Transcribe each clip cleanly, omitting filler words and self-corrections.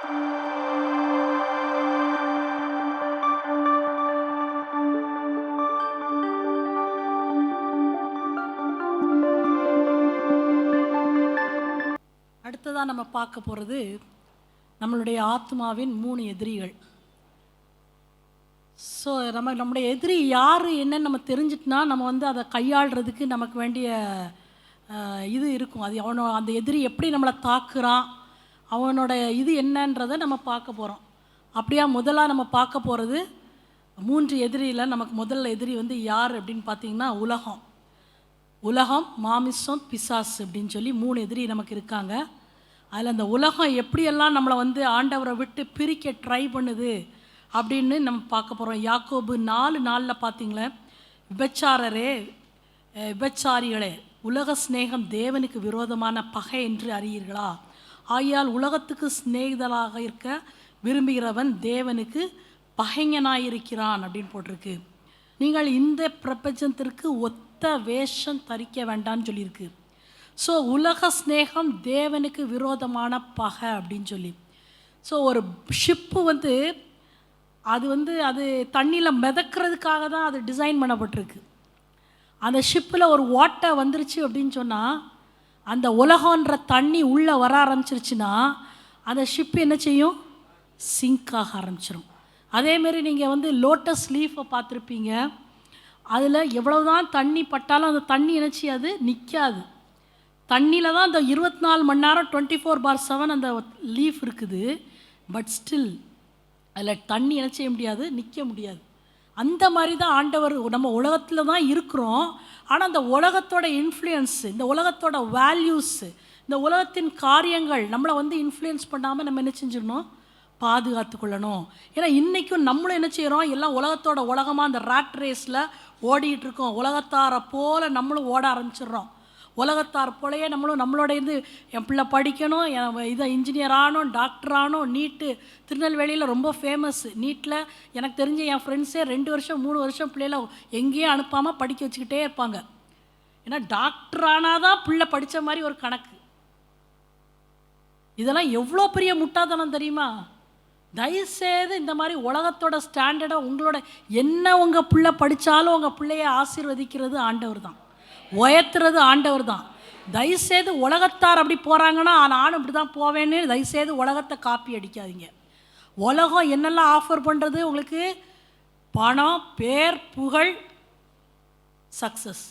அடுத்ததாக நம்ம பார்க்க போகிறது நம்மளுடைய ஆத்மாவின் 3 எதிரிகள். ஸோ நம்முடைய எதிரி யார் என்னன்னு நம்ம தெரிஞ்சிட்டுனா நம்ம வந்து அதை கையாளுறதுக்கு நமக்கு வேண்டிய இது இருக்கும். அது அந்த எதிரி எப்படி நம்மளை தாக்குறான், அவனோட இது என்னன்றதை நம்ம பார்க்க போகிறோம். அப்படியா முதலாக நம்ம பார்க்க போகிறது 3 எதிரியில் நமக்கு முதல்ல எதிரி வந்து யார் அப்படின்னு பார்த்தீங்கன்னா உலகம், மாமிசம், பிசாசு அப்படின்னு சொல்லி 3 எதிரி நமக்கு இருக்காங்க. அதில் அந்த உலகம் எப்படியெல்லாம் நம்மளை வந்து ஆண்டவரை விட்டு பிரிக்க ட்ரை பண்ணுது அப்படின்னு நம்ம பார்க்க போகிறோம். யாக்கோபு 4:4 பார்த்தீங்களே, விபச்சாரிகளே, உலக சிநேகம் தேவனுக்கு விரோதமான பகை என்று அறியீர்களா? ஆகையால் உலகத்துக்கு சிநேகிதலாக இருக்க விரும்புகிறவன் தேவனுக்கு பகைஞனாயிருக்கிறான் அப்படின்னு போட்டிருக்கு. நீங்கள் இந்த பிரபஞ்சத்திற்கு ஒத்த வேஷம் தரிக்க வேண்டான்னு சொல்லியிருக்கு. ஸோ உலக ஸ்நேகம் தேவனுக்கு விரோதமான பகை அப்படின்னு சொல்லி. ஸோ ஒரு ஷிப்பு வந்து அது தண்ணியில் மிதக்கிறதுக்காக தான் அது டிசைன் பண்ணப்பட்டிருக்கு. அந்த ஷிப்பில் ஒரு ஓட்டை வந்துருச்சு அப்படின்னு சொன்னால், அந்த உலகன்ற தண்ணி உள்ளே வர ஆரம்பிச்சிருச்சுன்னா அந்த ஷிப்பு என்ன செய்யும்? சிங்க் ஆக ஆரம்பிச்சிடும். அதேமாரி நீங்கள் வந்து லோட்டஸ் லீஃபை பார்த்துருப்பீங்க. அதில் எவ்வளவு தான் தண்ணி பட்டாலும் அந்த தண்ணி என்ன செய்யாது? நிற்காது. தண்ணியில் தான் அந்த 24 மணி நேரம் 24/7 அந்த லீஃப் இருக்குது. பட் ஸ்டில் அதில் தண்ணி என்ன செய்ய முடியாது? நிற்க முடியாது. அந்த மாதிரி தான் ஆண்டவர். நம்ம உலகத்தில் தான் இருக்கிறோம். ஆனால் அந்த உலகத்தோட இன்ஃப்ளூயன்ஸு, இந்த உலகத்தோட வேல்யூஸு, இந்த உலகத்தின் காரியங்கள் நம்மளை வந்து இன்ஃப்ளூயன்ஸ் பண்ணாமல் நம்ம என்ன செஞ்சிடணும்? பாதுகாத்து கொள்ளணும். ஏன்னா இன்றைக்கும் நம்மளும் என்ன செய்கிறோம்? எல்லாம் உலகத்தோட உலகமாக அந்த ராட் ரேஸில் ஓடிட்டுருக்கோம். உலகத்தாரை போல் நம்மளும் ஓட ஆரம்பிச்சிடுறோம். உலகத்தார் போலையே நம்மளோட இது என் பிள்ளை படிக்கணும், இதை இன்ஜினியர் ஆகணும், டாக்டர் ஆகணும். நீட்டு திருநெல்வேலியில் ரொம்ப ஃபேமஸ். நீட்டில் எனக்கு தெரிஞ்ச என் ஃப்ரெண்ட்ஸே 2 வருஷம் 3 வருஷம் பிள்ளைகளை எங்கேயும் அனுப்பாமல் படிக்க வச்சுக்கிட்டே இருப்பாங்க. ஏன்னா டாக்டர் ஆனால் தான் பிள்ளை படித்த மாதிரி ஒரு கணக்கு. இதெல்லாம் எவ்வளோ பெரிய முட்டாள்தனம் தெரியுமா? தயவுசெய்து இந்த மாதிரி உலகத்தோட ஸ்டாண்டர்டை உங்களோட என்ன உங்கள் பிள்ளை படித்தாலும் உங்கள் பிள்ளைய ஆசீர்வதிக்கிறது ஆண்டவர் தான், உயர்த்துறது ஆண்டவர் தான். தயவுசெய்து உலகத்தார் அப்படி போகிறாங்கன்னா நானும் இப்படி தான் போவேன்னு தயவுசெய்து உலகத்தை காப்பி அடிக்காதீங்க. உலகம் என்னெல்லாம் ஆஃபர் பண்ணுறது உங்களுக்கு? பணம், பேர், புகழ், சக்ஸஸ்.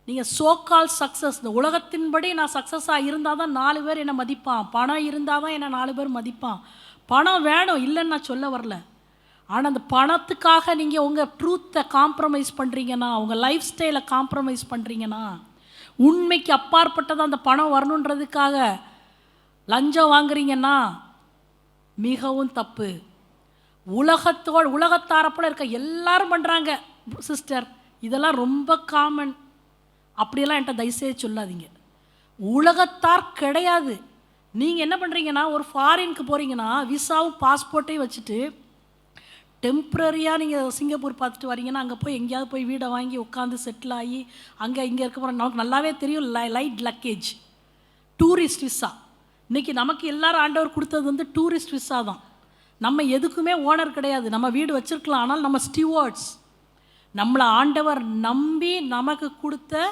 நீங்கள் சோக்கால் சக்ஸஸ், இந்த உலகத்தின்படி நான் சக்ஸஸாக இருந்தால் தான் 4 பேர் என்னை மதிப்பான். பணம் இருந்தால் தான் என்னை 4 பேர் மதிப்பான். பணம் வேணும், இல்லைன்னு நான் சொல்ல வரல. ஆனால் அந்த பணத்துக்காக நீங்கள் உங்கள் ட்ரூத்தை காம்ப்ரமைஸ் பண்ணுறீங்கன்னா, உங்கள் லைஃப் ஸ்டைலை காம்ப்ரமைஸ் பண்ணுறீங்கன்னா, உண்மைக்கு அப்பாற்பட்டதான் அந்த பணம் வரணுன்றதுக்காக லஞ்சம் வாங்குறீங்கன்னா மிகவும் தப்பு. உலகத்தாரை போல இருக்க எல்லாரும் பண்ணுறாங்க சிஸ்டர், இதெல்லாம் ரொம்ப காமன். அப்படியெல்லாம் என்கிட்ட தயவுசெய்து சொல்லாதீங்க. உலகத்தார் கிடையாது. நீங்கள் என்ன பண்ணுறீங்கன்னா, ஒரு ஃபாரினுக்கு போகிறீங்கன்னா விசாவும் பாஸ்போர்ட்டையும் வச்சுட்டு டெம்ப்ரரியாக நீங்கள் சிங்கப்பூர் பார்த்துட்டு வரீங்கன்னா, அங்கே போய் எங்கேயாவது போய் வீடை வாங்கி உட்காந்து செட்டில் ஆகி இங்கே இருக்க போகிற நமக்கு நல்லாவே தெரியும். Light luggage, tourist visa. இன்றைக்கி நமக்கு எல்லாரும் ஆண்டவர் கொடுத்தது வந்து டூரிஸ்ட் விசா தான். நம்ம எதுக்குமே ஓனர் கிடையாது. நம்ம வீடு வச்சுருக்கலாம், ஆனால் நம்ம ஸ்டீவர்ட்ஸ். நம்மளை ஆண்டவர் நம்பி நமக்கு கொடுத்த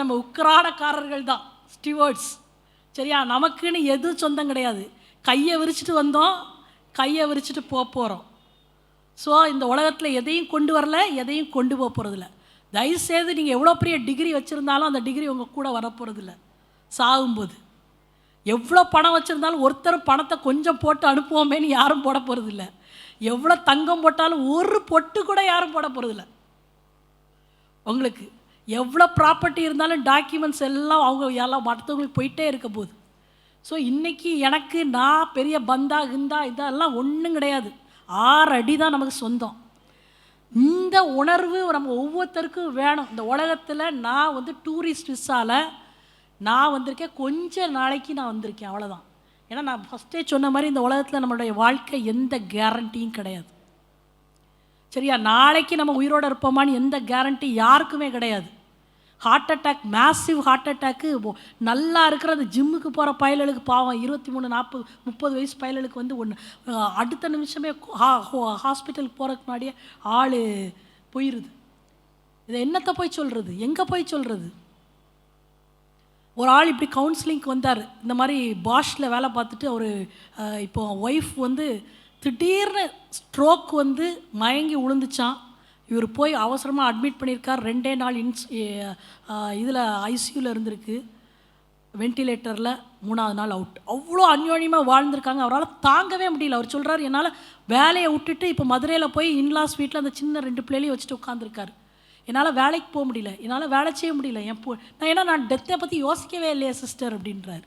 நம்ம உக்கிராடக்காரர்கள் தான் ஸ்டீவர்ட்ஸ். சரியா? நமக்குன்னு எதுவும் சொந்தம் கிடையாது. கையை விரிச்சிட்டு வந்தோம், கையை விரிச்சிட்டு போகிறோம். ஸோ இந்த உலகத்தில் எதையும் கொண்டு வரல, எதையும் கொண்டு போக போகிறதில்ல. தயவுசெய்து நீங்கள் எவ்வளோ பெரிய டிகிரி வச்சுருந்தாலும் அந்த டிகிரி உங்கள் கூட வரப்போகிறதில்ல. சாகும்போது எவ்வளோ பணம் வச்சுருந்தாலும் ஒருத்தர் பணத்தை கொஞ்சம் போட்டு அனுப்புவோமேன்னு யாரும் போட போகிறதில்ல. எவ்வளோ தங்கம் போட்டாலும் ஒரு பொட்டு கூட யாரும் போட போகிறதில்ல. உங்களுக்கு எவ்வளோ ப்ராப்பர்ட்டி இருந்தாலும் டாக்குமெண்ட்ஸ் எல்லாம் அவங்க எல்லாம் மற்றவங்களுக்கு போயிட்டே இருக்க போகுது. ஸோ இன்றைக்கி எனக்கு நான் பெரிய பந்தா கிந்தா இதெல்லாம் ஒன்றும் கிடையாது. 6 அடி தான் நமக்கு சொந்தம். இந்த உணர்வு நம்ம ஒவ்வொருத்தருக்கும் வேணும். இந்த உலகத்தில் நான் வந்து டூரிஸ்ட் விசாவில் நான் வந்திருக்கேன், கொஞ்ச நாளைக்கு நான் வந்திருக்கேன், அவ்வளோதான். ஏன்னா நான் ஃபஸ்ட்டே சொன்ன மாதிரி இந்த உலகத்தில் நம்மளுடைய வாழ்க்கை எந்த கேரண்டியும் கிடையாது. சரியா? நாளைக்கு நம்ம உயிரோடு இருப்போமான்னு எந்த கேரண்டி யாருக்குமே கிடையாது. Heart attack, massive heart attack. நல்லா இருக்கிற அந்த ஜிம்முக்கு போகிற பயலுக்கு பாவம் 23, 40, 30 வயசு பயலுக்கு வந்து அடுத்த நிமிஷமே ஹாஸ்பிட்டலுக்கு போகிறதுக்கு முன்னாடியே ஆள் போயிடுது. இதை என்னத்தை போய் சொல்கிறது, எங்கே போய் சொல்கிறது? ஒரு ஆள் இப்படி கவுன்சிலிங்க்கு வந்தார். இந்த மாதிரி பாஷில் வேலை பார்த்துட்டு அவர் இப்போ ஒய்ஃப் வந்து திடீர்னு ஸ்ட்ரோக் வந்து மயங்கி விழுந்துச்சான். இவர் போய் அவசரமாக அட்மிட் பண்ணியிருக்கார். 2 நாள் இதில் ஐசியூவில் இருந்திருக்கு, வென்டிலேட்டரில். 3ஆவது நாள் அவுட். அவ்வளோ அந்யோன்யமாக வாழ்ந்திருக்காங்க. அவரால் தாங்கவே முடியல. அவர் சொல்கிறார், என்னால் வேலையை விட்டுட்டு இப்போ மதுரையில் போய் இன்லாஸ் வீட்டில் அந்த சின்ன 2 பிள்ளையும் வச்சுட்டு உட்காந்துருக்காரு. என்னால் வேலைக்கு போக முடியல, என்னால் வேலை செய்ய முடியல. நான் டெத்தை பற்றி யோசிக்கவே இல்லையே சிஸ்டர் அப்படின்றார்.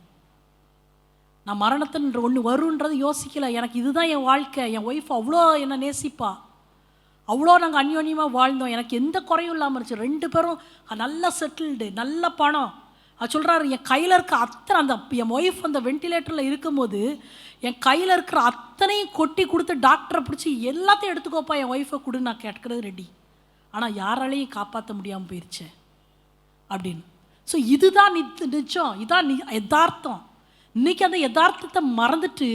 நான் மரணத்தின் ஒன்று வருன்றது யோசிக்கலை. எனக்கு இதுதான் என் வாழ்க்கை. என் ஒய்ஃப் அவ்வளோ என்னை நேசிப்பா, அவ்வளோ நாங்கள் அந்யோன்யமாக வாழ்ந்தோம், எனக்கு எந்த குறையும் இல்லாமல் இருந்துச்சு. 2 பேரும் நல்ல செட்டில்டு, நல்ல பணம். அது சொல்கிறாரு, என் கையில் இருக்க அத்தனை, அந்த என் ஒய்ஃப் அந்த வென்டிலேட்டரில் இருக்கும்போது என் கையில் இருக்கிற அத்தனையும் கொட்டி கொடுத்து டாக்டரை பிடிச்சி எல்லாத்தையும் எடுத்துக்கோப்பா என் ஒய்ஃபை கொடு, நான் கேட்கறது ரெடி. ஆனால் யாராலையும் காப்பாற்ற முடியாமல் போயிடுச்சு அப்படின்னு. ஸோ இதுதான் நிச்சயம், இதான் யதார்த்தம். இன்றைக்கி அந்த யதார்த்தத்தை மறந்துட்டு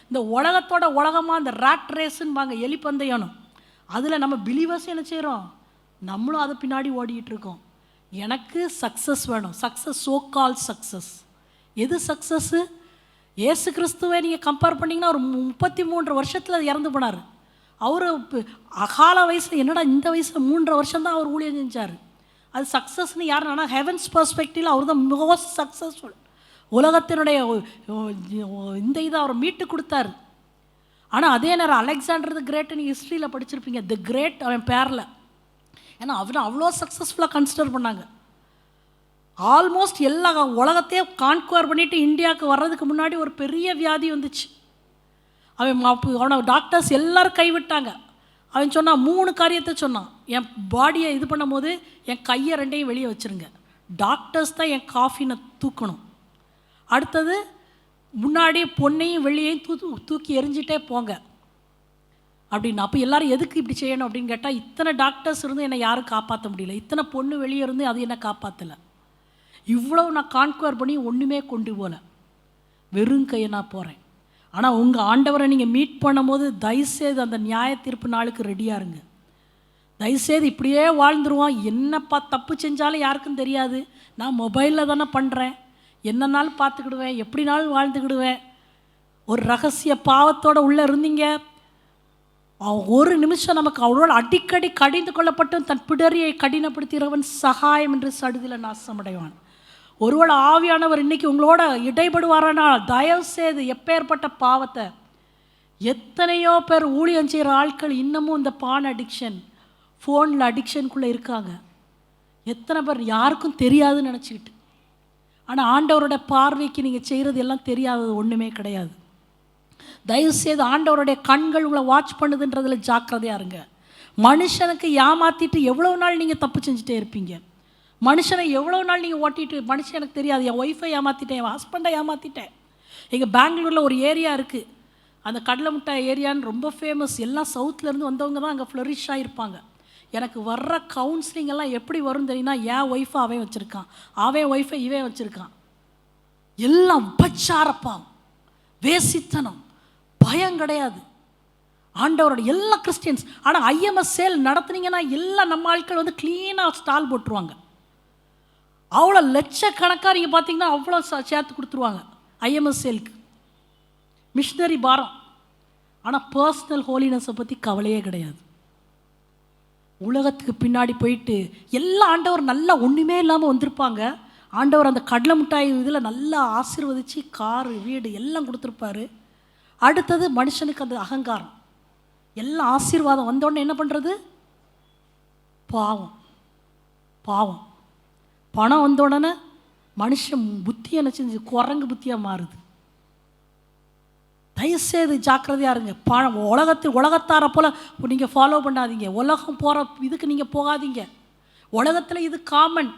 இந்த உலகத்தோட உலகமாக அந்த ரேட் ரேஸுன்னு வாங்க, எலிப்பந்தயணும், அதில் நம்ம பிலீவர்ஸ் என்ன செய்கிறோம், நம்மளும் அதை பின்னாடி ஓடிக்கிட்டு இருக்கோம். எனக்கு சக்ஸஸ் வேணும், சக்ஸஸ், சோ கால் சக்ஸஸ். எது சக்ஸஸ்ஸு? ஏசு கிறிஸ்துவை நீங்கள் கம்பேர் பண்ணிங்கன்னா ஒரு 33 வருஷத்தில் இறந்து போனார். அவர் அகால வயசில், என்னடா இந்த வயசில் 3 வருஷம்தான் அவர் ஊழியம் செஞ்சார். அது சக்ஸஸ்ன்னு யாருன்னா ஹெவன்ஸ் பர்ஸ்பெக்டிவில் அவர் தான் மோஸ்ட் சக்ஸஸ்ஃபுல். உலகத்தினுடைய இந்த இதை அவர் மீட்டு கொடுத்தாரு. ஆனால் அதே நேரம் அலெக்சாண்டர் தி கிரேட் நீங்கள் ஹிஸ்ட்ரியில் படிச்சிருப்பீங்க, தி கிரேட் அவன் பேரில். ஏன்னா அவனை அவ்வளோ சக்ஸஸ்ஃபுல்லாக கன்சிடர் பண்ணாங்க. ஆல்மோஸ்ட் எல்லா உலகத்தையும் கான்குவர் பண்ணிவிட்டு இந்தியாவுக்கு வர்றதுக்கு முன்னாடி ஒரு பெரிய வியாதி வந்துச்சு. அவனை டாக்டர்ஸ் எல்லோரும் கைவிட்டாங்க. அவன் சொன்னான் 3 காரியத்தை சொன்னான். என் பாடியை இது பண்ணும் போது என் கையை 2ஐயும் வெளியே வச்சுருங்க, டாக்டர்ஸ் தான் என் காஃபினை தூக்கணும், அடுத்தது முன்னாடி பொண்ணையும் வெளியையும் தூக்கி எரிஞ்சிட்டே போங்க அப்படின்னு. அப்போ எல்லோரும் எதுக்கு இப்படி செய்யணும் அப்படின்னு கேட்டால், இத்தனை டாக்டர்ஸ் இருந்து என்னை யாரும் காப்பாற்ற முடியல, இத்தனை பொண்ணு வெளியே இருந்து அது என்னை காப்பாற்றலை, இவ்வளோ நான் கான்குவர் பண்ணி ஒன்றுமே கொண்டு போகல, வெறும் கையை நான் போகிறேன். ஆனால் உங்கள் ஆண்டவரை நீங்கள் மீட் பண்ணும் போது தயவுசெய்து அந்த நியாய தீர்ப்பு நாளுக்கு ரெடியாக இருங்க. தயவுசெய்து இப்படியே வாழ்ந்துருவோம், என்னப்பா தப்பு செஞ்சாலும் யாருக்கும் தெரியாது, நான் மொபைலில் தானே பண்ணுறேன், என்னன்னாலும் பார்த்துக்கிடுவேன், எப்படினாலும் வாழ்ந்துக்கிடுவேன். ஒரு ரகசிய பாவத்தோடு உள்ளே இருந்தீங்க, ஒரு நிமிஷம் நமக்கு அவளோட அடிக்கடி கடிந்து கொள்ளப்பட்டு தன் பிடரியை கடினப்படுத்துகிறவன் சகாயம் என்று சடுதியில் நாசமடைவான். ஒருவேளை ஆவியானவர் இன்றைக்கி உங்களோட இடைபடுவாரானால் தயவுசெய்து எப்பேற்பட்ட பாவத்தை, எத்தனையோ பேர் ஊழியம் செய்கிற ஆட்கள் இன்னமும் இந்த பான் அடிக்ஷன், ஃபோனில் அடிக்ஷனுக்குள்ளே இருக்காங்க. எத்தனை பேர் யாருக்கும் தெரியாதுன்னு நினச்சிக்கிட்டு. ஆனால் ஆண்டவரோட பார்வைக்கு நீங்கள் செய்கிறது எல்லாம் தெரியாதது ஒன்றுமே கிடையாது. தயவுசெய்து ஆண்டவருடைய கண்கள் உங்களை வாட்ச் பண்ணுதுன்றதில் ஜாக்கிரதையாக இருங்க. மனுஷனுக்கு ஏமாற்றிட்டு எவ்வளோ நாள் நீங்கள் தப்பு செஞ்சுட்டே இருப்பீங்க? மனுஷனை எவ்வளோ நாள் நீங்கள் ஓட்டிட்டு, மனுஷன் எனக்கு தெரியாது, என் ஒய்ஃபை ஏமாற்றிட்டேன், என் ஹஸ்பண்டை ஏமாற்றிட்டேன். எங்கள் பெங்களூரில் ஒரு ஏரியா இருக்குது, அந்த கடலை மிட்டாய் ஏரியான்னு ரொம்ப ஃபேமஸ். எல்லாம் சவுத்துலேருந்து வந்தவங்க தான் அங்கே ஃப்ளரிஷாக இருப்பாங்க. எனக்கு வர்ற கவுன்சிலிங் எல்லாம் எப்படி வரும் தெரியுன்னா, என் ஒய்ஃபை அவன் வச்சுருக்கான், அவன் ஒய்ஃபை இவன் வச்சுருக்கான், எல்லாம் உபச்சாரப்பாவம், வேசித்தனம், பயம் கிடையாது. ஆண்டவரோட எல்லா கிறிஸ்டியன்ஸ். ஆனால் ஐஎம்எஸ் சேல் நடத்துனீங்கன்னா எல்லாம் நம்ம ஆட்கள் வந்து க்ளீனாக ஸ்டால் போட்டுருவாங்க. அவ்வளோ லட்சக்கணக்காக நீங்கள் பார்த்தீங்கன்னா அவ்வளோ சேர்த்து கொடுத்துருவாங்க ஐஎம்எஸ் சேலுக்கு. மிஷினரி பாரம். ஆனால் பர்சனல் ஹோலினஸை பற்றி கவலையே கிடையாது. உலகத்துக்கு பின்னாடி போயிட்டு எல்லா ஆண்டவர் நல்லா ஒன்றுமே இல்லாமல் வந்திருப்பாங்க. ஆண்டவர் அந்த கடலை மிட்டாய் இதில் நல்லா ஆசீர்வதித்து காரு வீடு எல்லாம் கொடுத்துருப்பாரு. அடுத்தது மனுஷனுக்கு அந்த அகங்காரம், எல்லாம் ஆசீர்வாதம் வந்தோடனே என்ன பண்ணுறது? பாவம். பாவம் பணம் வந்தோடனே மனுஷன் புத்தி என்ன செஞ்சு குரங்கு புத்தியாக மாறுது. தயவுசெய்து ஜாக்கிரதையாக இருங்க. உலகத்தாரை போல் நீங்கள் ஃபாலோ பண்ணாதீங்க. உலகம் போகிற இதுக்கு நீங்கள் போகாதீங்க. உலகத்தில் இது காமன்,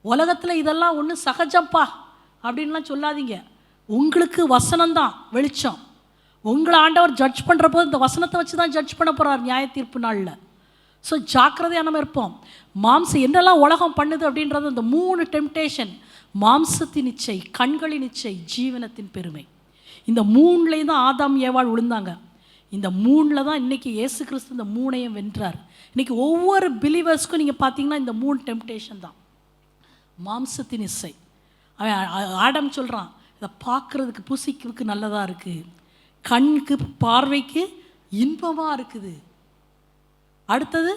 உலகத்தில் இதெல்லாம் ஒன்று சகஜப்பா அப்படின்லாம் சொல்லாதீங்க. உங்களுக்கு வசனம்தான் வெளிச்சம். உங்களை ஆண்டவர் ஜட்ஜ் பண்ணுற போது இந்த வசனத்தை வச்சு தான் ஜட்ஜ் பண்ண போகிறார் நியாய தீர்ப்பு நாளில். ஸோ ஜாக்கிரதையாக நம்ம இருப்போம். மாம்சம் என்னெல்லாம் உலகம் பண்ணுது அப்படின்றது அந்த 3 டெம்டேஷன்: மாம்சத்தின் இச்சை, கண்களின் இச்சை, ஜீவனத்தின் பெருமை. இந்த 3லேயும் தான் ஆதாம் ஏவாள் விழுந்தாங்க. இந்த 3ல் தான் இன்றைக்கி இயேசு கிறிஸ்து இந்த 3ஐயும் வென்றார். இன்றைக்கி ஒவ்வொரு பிலீவர்ஸ்க்கும் நீங்கள் பார்த்தீங்கன்னா இந்த 3 டெம்டேஷன் தான். மாம்சத்தின் இச்சை, அவன் ஆடம் சொல்கிறான், இதை பார்க்குறதுக்கு புசிக்கிறதுக்கு நல்லதாக இருக்குது, கண்ணுக்கு பார்வைக்கு இன்பமாக இருக்குது. அடுத்தது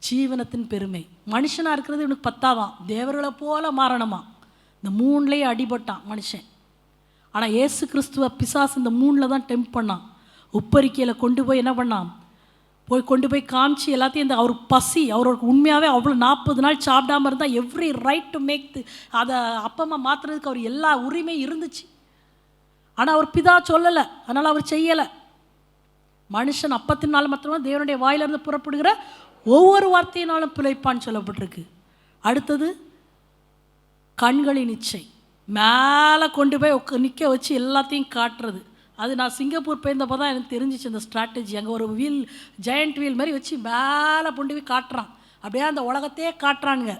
ஜீவனத்தின் பெருமை. மனுஷனாக இருக்கிறது இவனுக்கு பத்தாதான், தேவர்களை போல மாறணுமா. இந்த 3லேயே அடிபட்டான் மனுஷன். ஆனால் இயேசு கிறிஸ்துவ பிசாசு இந்த 3ல் தான் டெம்ப் பண்ணான். உப்பரிக்கையில் கொண்டு போய் என்ன பண்ணான், கொண்டு போய் காமிச்சு எல்லாத்தையும் இந்த அவருக்கு பசி, அவருக்கு உண்மையாகவே அவ்வளோ 40 நாள் சாப்பிடாமல் இருந்தால் எவ்ரி ரைட் டு மேக் அதை அப்பமா மாற்றுறதுக்கு அவர் எல்லா உரிமையும் இருந்துச்சு. ஆனால் அவர் பிதா சொல்லலை, அதனால் அவர் செய்யலை. மனுஷன் அப்பத்தினால மாத்திரமா தேவனுடைய வாயிலிருந்து புறப்படுகிற ஒவ்வொரு வார்த்தையினாலும் பிழைப்பான்னு சொல்லப்பட்டிருக்கு. அடுத்தது கண்களின் இச்சை, மேலே கொண்டு போய் நிற்க வச்சு எல்லாத்தையும் காட்டுறது. அது நான் சிங்கப்பூர் போயிருந்தப்போ தான் எனக்கு தெரிஞ்சிச்சு இந்த ஸ்ட்ராட்டஜி. அங்கே ஒரு வீல், ஜெயண்ட் வீல் மாதிரி வச்சு மேலே கொண்டு போய் காட்டுறான். அப்படியே அந்த உலகத்தையே காட்டுறானுங்க.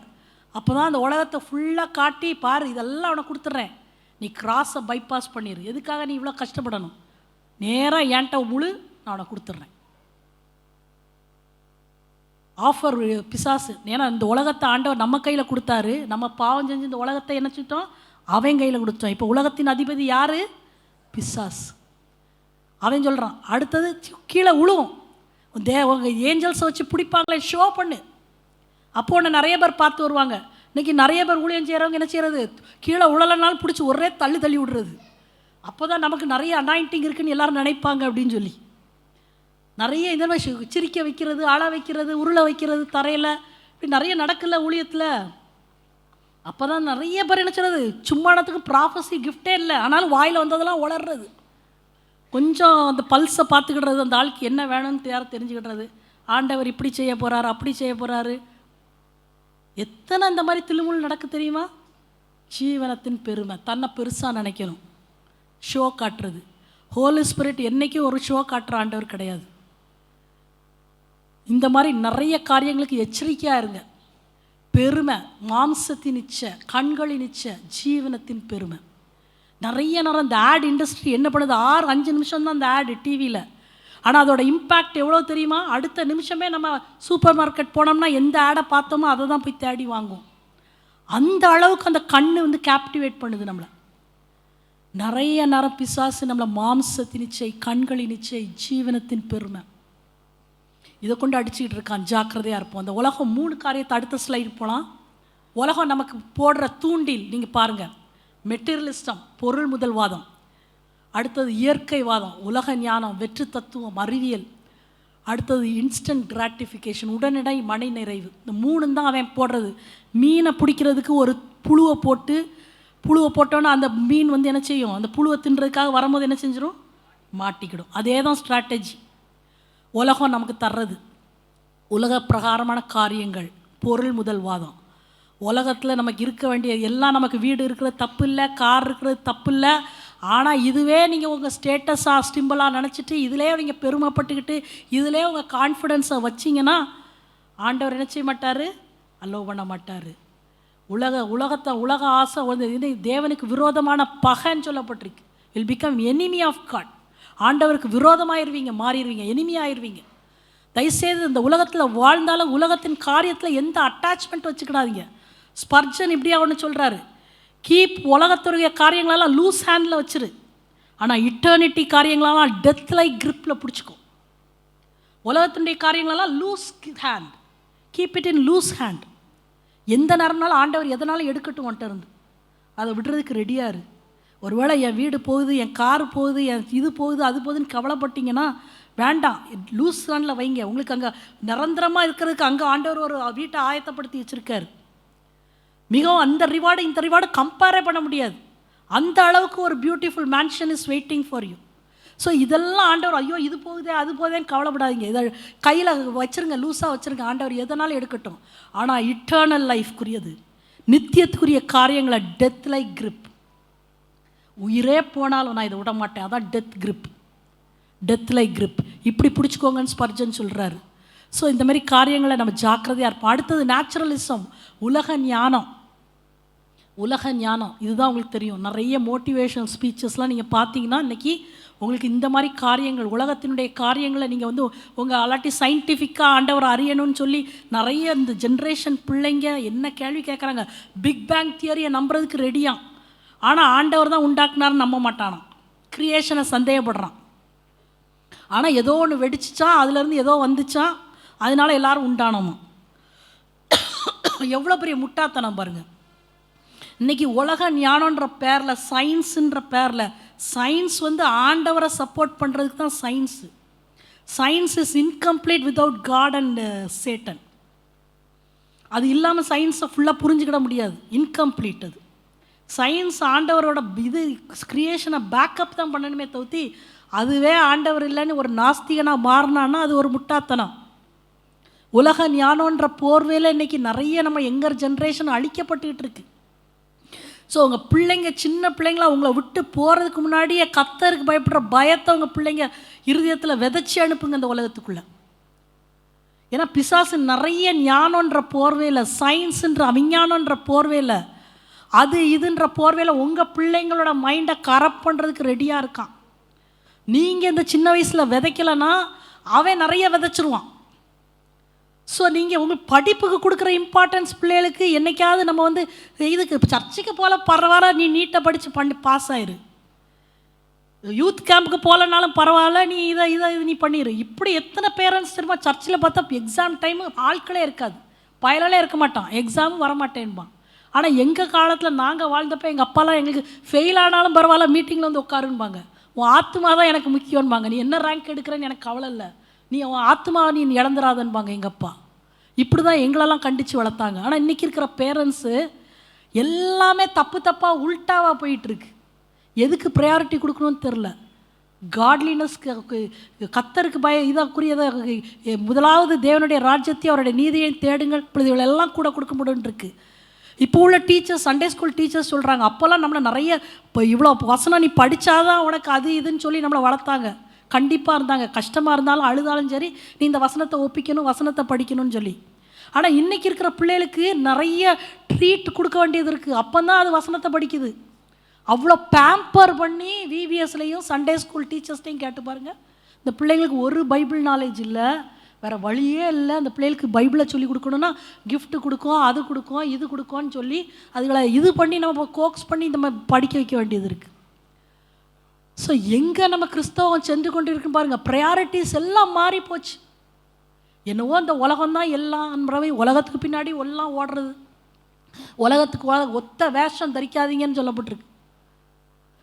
அப்போ தான் அந்த உலகத்தை ஃபுல்லாக காட்டி, பாரு இதெல்லாம் அவனை கொடுத்துட்றேன், நீ கிராஸை பைபாஸ் பண்ணிடு, எதுக்காக நீ இவ்வளோ கஷ்டப்படணும், நேராக ஏன்ட்ட முழு, நான் அவனை கொடுத்துட்றேன். ஆஃபர் பிசாசு. ஏன்னா இந்த உலகத்தை ஆண்டவர் நம்ம கையில் கொடுத்தாரு, நம்ம பாவம் செஞ்சு இந்த உலகத்தை என்ன செஞ்சிட்டோம், அவன் கையில் கொடுத்தோம். இப்போ உலகத்தின் அதிபதி யார்? பிசாஸ். அவன் சொல்கிறான் அடுத்தது கீழே உழுவும், ஏஞ்சல்ஸை வச்சு பிடிப்பாங்களே, ஷோ பண்ணு. அப்போ ஒன்று நிறைய பேர் பார்த்து வருவாங்க. இன்றைக்கி நிறைய பேர் ஊழியம் செய்கிறவங்க என்ன செய்கிறது, கீழே உழலைனாலும் பிடிச்சி ஒரே தள்ளி தள்ளி விடுறது. அப்போ தான் நமக்கு நிறைய அனாயிண்டிங் இருக்குதுன்னு எல்லோரும் நினைப்பாங்க அப்படின்னு சொல்லி நிறைய இந்த மாதிரி சிரிக்க வைக்கிறது, அழ வைக்கிறது, உருளை வைக்கிறது தரையில், இப்படி நிறைய நடக்கல ஊழியத்தில். அப்போ தான் நிறைய பேர் என்ன செய்கிறது, சும்மானத்துக்கு ப்ராஃபஸி கிஃப்டே இல்லை, ஆனாலும் வாயில் வந்ததெல்லாம் உளர்றது. கொஞ்சம் அந்த பல்ஸை பார்த்துக்கிடுறது, அந்த ஆளுக்கு என்ன வேணும்னு யாரும் தெரிஞ்சுக்கிடுறது. ஆண்டவர் இப்படி செய்ய போகிறாரு, அப்படி செய்ய போகிறாரு. எத்தனை இந்த மாதிரி தில்லுமுள் நடக்கு தெரியுமா? ஜீவனத்தின் பெருமை, தன்னை பெருசாக நினைக்கணும், ஷோ காட்டுறது. ஹோலி ஸ்பிரிட் என்றைக்கும் ஒரு ஷோ காட்டுற ஆண்டவர் கிடையாது. இந்த மாதிரி நிறைய காரியங்களுக்கு எச்சரிக்கையாக இருங்க. பெருமை, மாம்சத்தின் இச்சை, கண்களின் இச்சை, ஜீவனத்தின் பெருமை. நிறைய நேரம் இந்த ஆட் இண்டஸ்ட்ரி என்ன பண்ணுது, 6-5 நிமிஷம் தான் அந்த ஆடு டிவியில். ஆனால் அதோட இம்பேக்ட் எவ்வளோ தெரியுமா? அடுத்த நிமிஷமே நம்ம சூப்பர் மார்க்கெட் போனோம்னா எந்த ஆடை பார்த்தோமோ அதை தான் போய் தேடி வாங்குவோம். அந்த அளவுக்கு அந்த கண்ணு கேப்டிவேட் பண்ணுது நம்மளை. நிறைய நேரம் பிசாசு நம்மளை மாம்சத்தின் இச்சை, கண்களின் இச்சை, ஜீவனத்தின் பெருமை, இதை கொண்டு அடிச்சுக்கிட்டு இருக்கான். ஜாக்கிரதையாக இருப்போம். அந்த உலகம் 3 காரியத்தை, அடுத்த ஸ்லைடு போகலாம். உலகம் நமக்கு போடுற தூண்டில் நீங்கள் பாருங்கள். மெட்டீரியலிஸ்டம், பொருள் முதல்வாதம். அடுத்தது இயற்கைவாதம், உலக ஞானம், வெற்று தத்துவம், அறிவியல். அடுத்தது இன்ஸ்டன்ட் கிராட்டிஃபிகேஷன், உடனடி மனை நிறைவு. இந்த 3 தான் அவன் போடுறது. மீனை பிடிக்கிறதுக்கு ஒரு புழுவை போட்டோன்னா அந்த மீன் என்ன செய்யும், அந்த புழுவை தின்றதுக்காக வரும்போது என்ன செஞ்சிடும், மாட்டிக்கிடும். அதே தான் ஸ்ட்ராட்டஜி உலகம் நமக்கு தர்றது. உலக பிரகாரமான காரியங்கள், பொருள் முதல்வாதம். உலகத்தில் நமக்கு இருக்க வேண்டிய எல்லாம், நமக்கு வீடு இருக்கிறது தப்பு இல்லை, கார் இருக்கிறது தப்பு இல்லை. ஆனால் இதுவே நீங்கள் உங்கள் ஸ்டேட்டஸாக சிம்பிளாக நினச்சிட்டு இதிலே நீங்கள் பெருமைப்பட்டுக்கிட்டு இதிலே உங்கள் கான்ஃபிடென்ஸை வச்சிங்கன்னா ஆண்டவர் என்ன செய்ய மாட்டார், அலோவ் பண்ண மாட்டார். உலக ஆசை இது தேவனுக்கு விரோதமான பகைன்னு சொல்லப்பட்டிருக்கு. Will become enemy of God. ஆண்டவருக்கு விரோதமாயிருவீங்க, மாறிடுவீங்க, எனிமியாயிருவீங்க. தயவுசெய்து இந்த உலகத்தில் வாழ்ந்தாலும் உலகத்தின் காரியத்தில் எந்த அட்டாச்மெண்ட் வச்சுக்கிடாதீங்க. ஸ்பர்ஜன் இப்படியா ஒன்று சொல்கிறாரு, கீப் உலகத்துடைய காரியங்களெல்லாம் லூஸ் ஹேண்டில் வச்சிரு, ஆனால் இட்டர்னிட்டி காரியங்களெல்லாம் டெத் லைக் கிரிப்பில் பிடிச்சிக்கும். உலகத்தினுடைய காரியங்களெல்லாம் loose hand, keep it in loose hand. எந்த நேரம்னாலும் ஆண்டவர் எதனாலும் எடுக்கட்டும் வந்துட்டு இருந்து அதை விடுறதுக்கு ரெடியாக இரு. ஒருவேளை என் வீடு போகுது, என் கார் போகுது, என் இது போகுது, அது போகுதுன்னு கவலைப்பட்டீங்கன்னா வேண்டாம், லூஸ் ஹேண்டில் வைங்க. உங்களுக்கு அங்கே நிரந்தரமாக இருக்கிறதுக்கு அங்கே ஆண்டவர் ஒரு வீட்டை ஆயத்தப்படுத்தி வச்சுருக்காரு. மிகவும் அந்த ரிவார்டு இந்த ரிவார்டு கம்பேரே பண்ண முடியாது. அந்த அளவுக்கு ஒரு beautiful mansion is waiting for you. So இதெல்லாம் ஆண்டவர், ஐயோ இது போகுதே அது போகுதேன்னு கவலைப்படாதீங்க. இதை கையில் வச்சுருங்க, லூஸாக வச்சுருங்க. ஆண்டவர் எதனாலும் எடுக்கட்டும். ஆனால் இட்டர்னல் லைஃப்க்குரியது, நித்தியத்துக்குரிய காரியங்களை டெத் லைக் கிரிப், உயிரே போனாலும் நான் இதை விட மாட்டேன், அதான் death grip, death like grip. இப்படி பிடிச்சிக்கோங்கன்னு ஸ்பர்ஜன் சொல்கிறாரு. ஸோ இந்த மாதிரி காரியங்களை நம்ம ஜாக்கிரதையாக இருப்போம். அடுத்தது நேச்சுரலிசம், உலக ஞானம். உலக ஞானம் இதுதான் உங்களுக்கு தெரியும். நிறைய மோட்டிவேஷனல் ஸ்பீச்சஸ்லாம் நீங்கள் பார்த்தீங்கன்னா இன்றைக்கி உங்களுக்கு இந்த மாதிரி காரியங்கள், உலகத்தினுடைய காரியங்களை நீங்கள் வந்து உங்கள் அல்லாட்டி சயின்டிஃபிக்காக ஆண்டவர் அறியணும்னு சொல்லி நிறைய இந்த ஜென்ரேஷன் பிள்ளைங்க என்ன கேள்வி கேட்குறாங்க. பிக் பேங் தியரியை நம்புறதுக்கு ரெடியாக, ஆனால் ஆண்டவர் தான் உண்டாக்குனாருன்னு நம்ப மாட்டானான். கிரியேஷனை சந்தேகப்படுறான். ஆனால் ஏதோ ஒன்று வெடிச்சிச்சா, அதுலேருந்து ஏதோ வந்துச்சா, அதனால எல்லாரும் உண்டானோமா. எவ்வளோ பெரிய முட்டாத்தனம் பாருங்கள். இன்றைக்கி உலக ஞானன்ற பேரில், சயின்ஸுன்ற பேரில், சயின்ஸ் வந்து ஆண்டவரை சப்போர்ட் பண்ணுறதுக்கு தான் science. Science is incomplete without God and Satan. அது இல்லாமல் சயின்ஸை ஃபுல்லாக புரிஞ்சுக்கிட முடியாது, இன்கம்ப்ளீட். அது சயின்ஸ் ஆண்டவரோட இது கிரியேஷனை பேக்கப் தான் பண்ணணுமே தவிர்த்து அதுவே ஆண்டவர் இல்லைன்னு ஒரு நாஸ்திகனாக மாறினான்னா அது ஒரு முட்டாத்தனம். உலக ஞானன்ற போர்வையில் இன்றைக்கி நிறைய நம்ம யங்கர் ஜென்ரேஷன் அழிக்கப்பட்டுக்கிட்டு இருக்கு. ஸோ உங்கள் பிள்ளைங்க, சின்ன பிள்ளைங்களா உங்களை விட்டு போகிறதுக்கு முன்னாடியே கர்த்தருக்கு பயப்படுற பயத்தை உங்கள் பிள்ளைங்க இருதயத்தில் விதைச்சி அனுப்புங்க இந்த உலகத்துக்குள்ளே. ஏன்னா பிசாசு நிறைய ஞானன்ற போர்வையில், சயின்ஸுன்ற அவிஞானன்ற போர்வையில், அது இதுன்ற போர்வையில் உங்கள் பிள்ளைங்களோட மைண்டை கரப்ட் பண்ணுறதுக்கு ரெடியாக இருக்கான். நீங்கள் இந்த சின்ன வயசில் விதைக்கலைன்னா அவன் நிறைய விதைச்சிருவான். ஸோ நீங்கள் உங்கள் படிப்புக்கு கொடுக்குற இம்பார்ட்டன்ஸ் பிள்ளைகளுக்கு என்றைக்காவது நம்ம வந்து இதுக்கு சர்ச்சுக்கு போல பரவாயில்ல, நீ நீட்டை படித்து பண்ணி பாஸ் ஆயிரு, யூத் கேம்புக்கு போகலனாலும் பரவாயில்ல, நீ இதை நீ பண்ணிடு. இப்படி எத்தனை பேரண்ட்ஸ் தெரியுமா சர்ச்சில் பார்த்தா எக்ஸாம் டைமு ஆட்களே இருக்காது, பயலாலே இருக்க மாட்டான், எக்ஸாமும் வரமாட்டேன்பான். ஆனால் எங்கள் காலத்தில் நாங்கள் வாழ்ந்தப்போ எங்கள் அப்பாலாம் எங்களுக்கு ஃபெயில் ஆனாலும் பரவாயில்ல, மீட்டிங்கில் வந்து உட்காருன்பாங்க. உன் ஆத்மா தான் எனக்கு முக்கியம்பாங்க. நீ என்ன ரேங்க் எடுக்கிறேன்னு எனக்கு கவலை இல்லை, நீ உன் ஆத்மாவை நீ இழந்துடாதன்பாங்க எங்கள் அப்பா. இப்படி தான் எங்களெல்லாம் கண்டித்து வளர்த்தாங்க. ஆனால் இன்றைக்கி இருக்கிற பேரண்ட்ஸு எல்லாமே தப்பாக உல்ட்டாவாக போயிட்டுருக்கு. எதுக்கு ப்ரையாரிட்டி கொடுக்கணும்னு தெரில. காட்லினஸ்க்கு, கர்த்தருக்கு இதற்குரியதை, முதலாவது தேவனுடைய ராஜ்யத்தையும் அவருடைய நீதியை தேடுங்கள், இப்படி இவளெல்லாம் கூட கொடுக்க முடியும்னு இருக்குது. இப்போ உள்ள டீச்சர்ஸ், சண்டே ஸ்கூல் டீச்சர்ஸ் சொல்கிறாங்க, அப்போல்லாம் நம்மளை நிறைய இப்போ இவ்வளோ வசனம் நீ படித்தாதான் உனக்கு அது இதுன்னு சொல்லி நம்மளை வளர்த்தாங்க. கண்டிப்பாக இருந்தாங்க, கஷ்டமாக இருந்தாலும் அழுதாலும் சரி நீ இந்த வசனத்தை ஒப்பிக்கணும், வசனத்தை படிக்கணும்னு சொல்லி. ஆனால் இன்றைக்கி இருக்கிற பிள்ளைகளுக்கு நிறைய ட்ரீட் கொடுக்க வேண்டியது இருக்குது. அப்போ தான் அது வசனத்தை படிக்குது. அவ்வளோ பேம்பர் பண்ணி விவிஎஸ்லையும் சண்டே ஸ்கூல் டீச்சர்ஸ்டையும் கேட்டு பாருங்கள், இந்த பிள்ளைங்களுக்கு ஒரு பைபிள் நாலேஜ் இல்லை, வேறு வழியே இல்லை. அந்த பிள்ளைகளுக்கு பைபிளை சொல்லி கொடுக்கணுன்னா கிஃப்ட்டு கொடுக்கும், அது கொடுக்கும், இது கொடுக்கும்னு சொல்லி அதுகளை இது பண்ணி நம்ம கோக்ஸ் பண்ணி நம்ம படிக்க வைக்க வேண்டியது இருக்குது. ஸோ எங்கே நம்ம கிறிஸ்தவம் சென்று கொண்டு இருக்குன்னு பாருங்கள். ப்ரையாரிட்டிஸ் எல்லாம் மாறி போச்சு. என்னவோ அந்த உலகம்தான் எல்லாம் அன்பரவை, உலகத்துக்கு பின்னாடி எல்லாம் ஓடுறது. உலகத்துக்கு ஒத்த வேஷம் தரிக்காதீங்கன்னு சொல்லப்பட்டிருக்கு.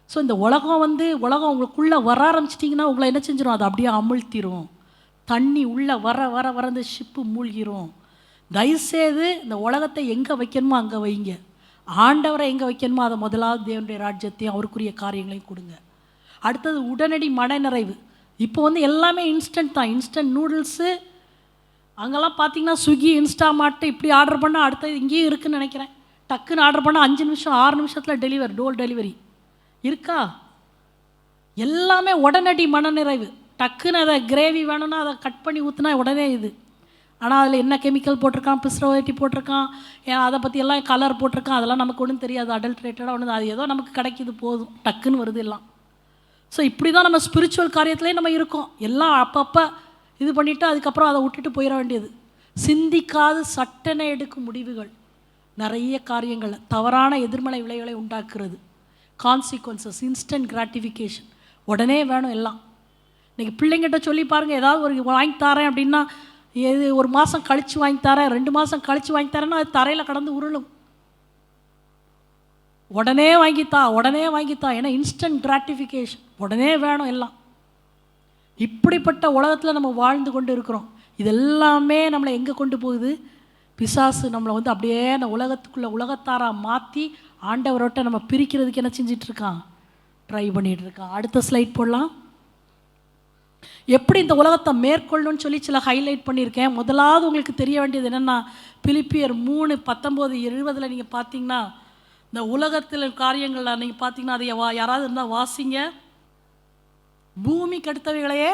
ஸோ இந்த உலகம் உங்களுக்குள்ளே வர ஆரம்பிச்சிட்டிங்கன்னா உங்களை என்ன செஞ்சிடும், அதை அப்படியே அமிழ்த்திடும். தண்ணி உள்ளே வர வர வர இந்த ஷிப்பு மூழ்கிரும். தயவுசெய்து இந்த உலகத்தை எங்கே வைக்கணுமோ அங்கே வைங்க. ஆண்டவரை எங்கே வைக்கணுமோ அதை முதலாவது தேவனுடைய ராஜ்யத்தையும் அவருக்குரிய காரியங்களையும் கொடுங்க. அடுத்தது உடனடி மனநிறைவு. இப்போ எல்லாமே இன்ஸ்டன்ட் தான். இன்ஸ்டன்ட் நூடுல்ஸு அங்கெல்லாம் பார்த்தீங்கன்னா ஸ்விக்கி, இன்ஸ்டாமார்ட் இப்படி ஆர்டர் பண்ணால் அடுத்தது இங்கேயும் இருக்குதுன்னு நினைக்கிறேன். டக்குன்னு ஆர்டர் பண்ணால் 5 நிமிஷம் 6 நிமிஷத்தில் டெலிவரி, டோர் டெலிவரி இருக்கா. எல்லாமே உடனடி மனநிறைவு. டக்குன்னு அதை கிரேவி வேணும்னா அதை கட் பண்ணி ஊற்றுனா உடனே இது. ஆனால் அதில் என்ன கெமிக்கல் போட்டிருக்கான், ப்ரிசர்வேட்டிவ் போட்டிருக்கான், அதை பற்றியெல்லாம் கலர் போட்டிருக்கான், அதெல்லாம் நமக்கு ஒன்றும் தெரியாது. அடல்ட்ரேட்டடாக ஒன்று, அது ஏதோ நமக்கு கிடைக்கிது போதும், டக்குன்னு வருது எல்லாம். ஸோ இப்படி தான் நம்ம ஸ்பிரிச்சுவல் காரியத்துலேயே நம்ம இருக்கோம். எல்லாம் அப்பப்போ இது பண்ணிவிட்டு அதுக்கப்புறம் அதை விட்டுட்டு போயிட வேண்டியது. சிந்திக்காது சட்டென எடுக்கும் முடிவுகள் நிறைய காரியங்கள் தவறான எதிர்மறை விளைவுகளை உண்டாக்குறது. கான்சிக்வன்சஸ், இன்ஸ்டன்ட் கிராட்டிஃபிகேஷன், உடனே வேணும் எல்லாம். இன்றைக்கி பிள்ளைங்கிட்ட சொல்லி பாருங்கள், ஏதாவது ஒரு வாங்கி தரேன் அப்படின்னா எது 1 மாதம் கழித்து வாங்கி தரேன், 2 மாதம் கழித்து வாங்கி தரேன்னா அது தரையில் கடந்து உருளும். உடனே வாங்கித்தா, உடனே வாங்கித்தா, ஏன்னா இன்ஸ்டன்ட் கிராட்டிஃபிகேஷன், உடனே வேணும் எல்லாம். இப்படிப்பட்ட உலகத்தில் நம்ம வாழ்ந்து கொண்டு இருக்கிறோம். இதெல்லாமே நம்மளை எங்கே கொண்டு போகுது? பிசாசு நம்மளை அப்படியே அந்த உலகத்துக்குள்ளே உலகத்தாராக மாற்றி ஆண்டவரோட்ட நம்ம பிரிக்கிறதுக்கு என்ன செஞ்சிட்ருக்கான், ட்ரை பண்ணிகிட்டு இருக்கான். அடுத்த ஸ்லைட் போடலாம். எப்படி இந்த உலகத்தை மேற்கொள்ளணும்னு சொல்லி சில ஹைலைட் பண்ணியிருக்கேன். முதலாவது உங்களுக்கு தெரிய வேண்டியது என்னென்னா, பிலிப்பியர் 3:19-20 நீங்கள் பார்த்தீங்கன்னா இந்த உலகத்தில் காரியங்களில் நீங்கள் பார்த்தீங்கன்னா அதை யாராவது இருந்தால் வாசிங்க. பூமிக்கு அடுத்தவைகளையே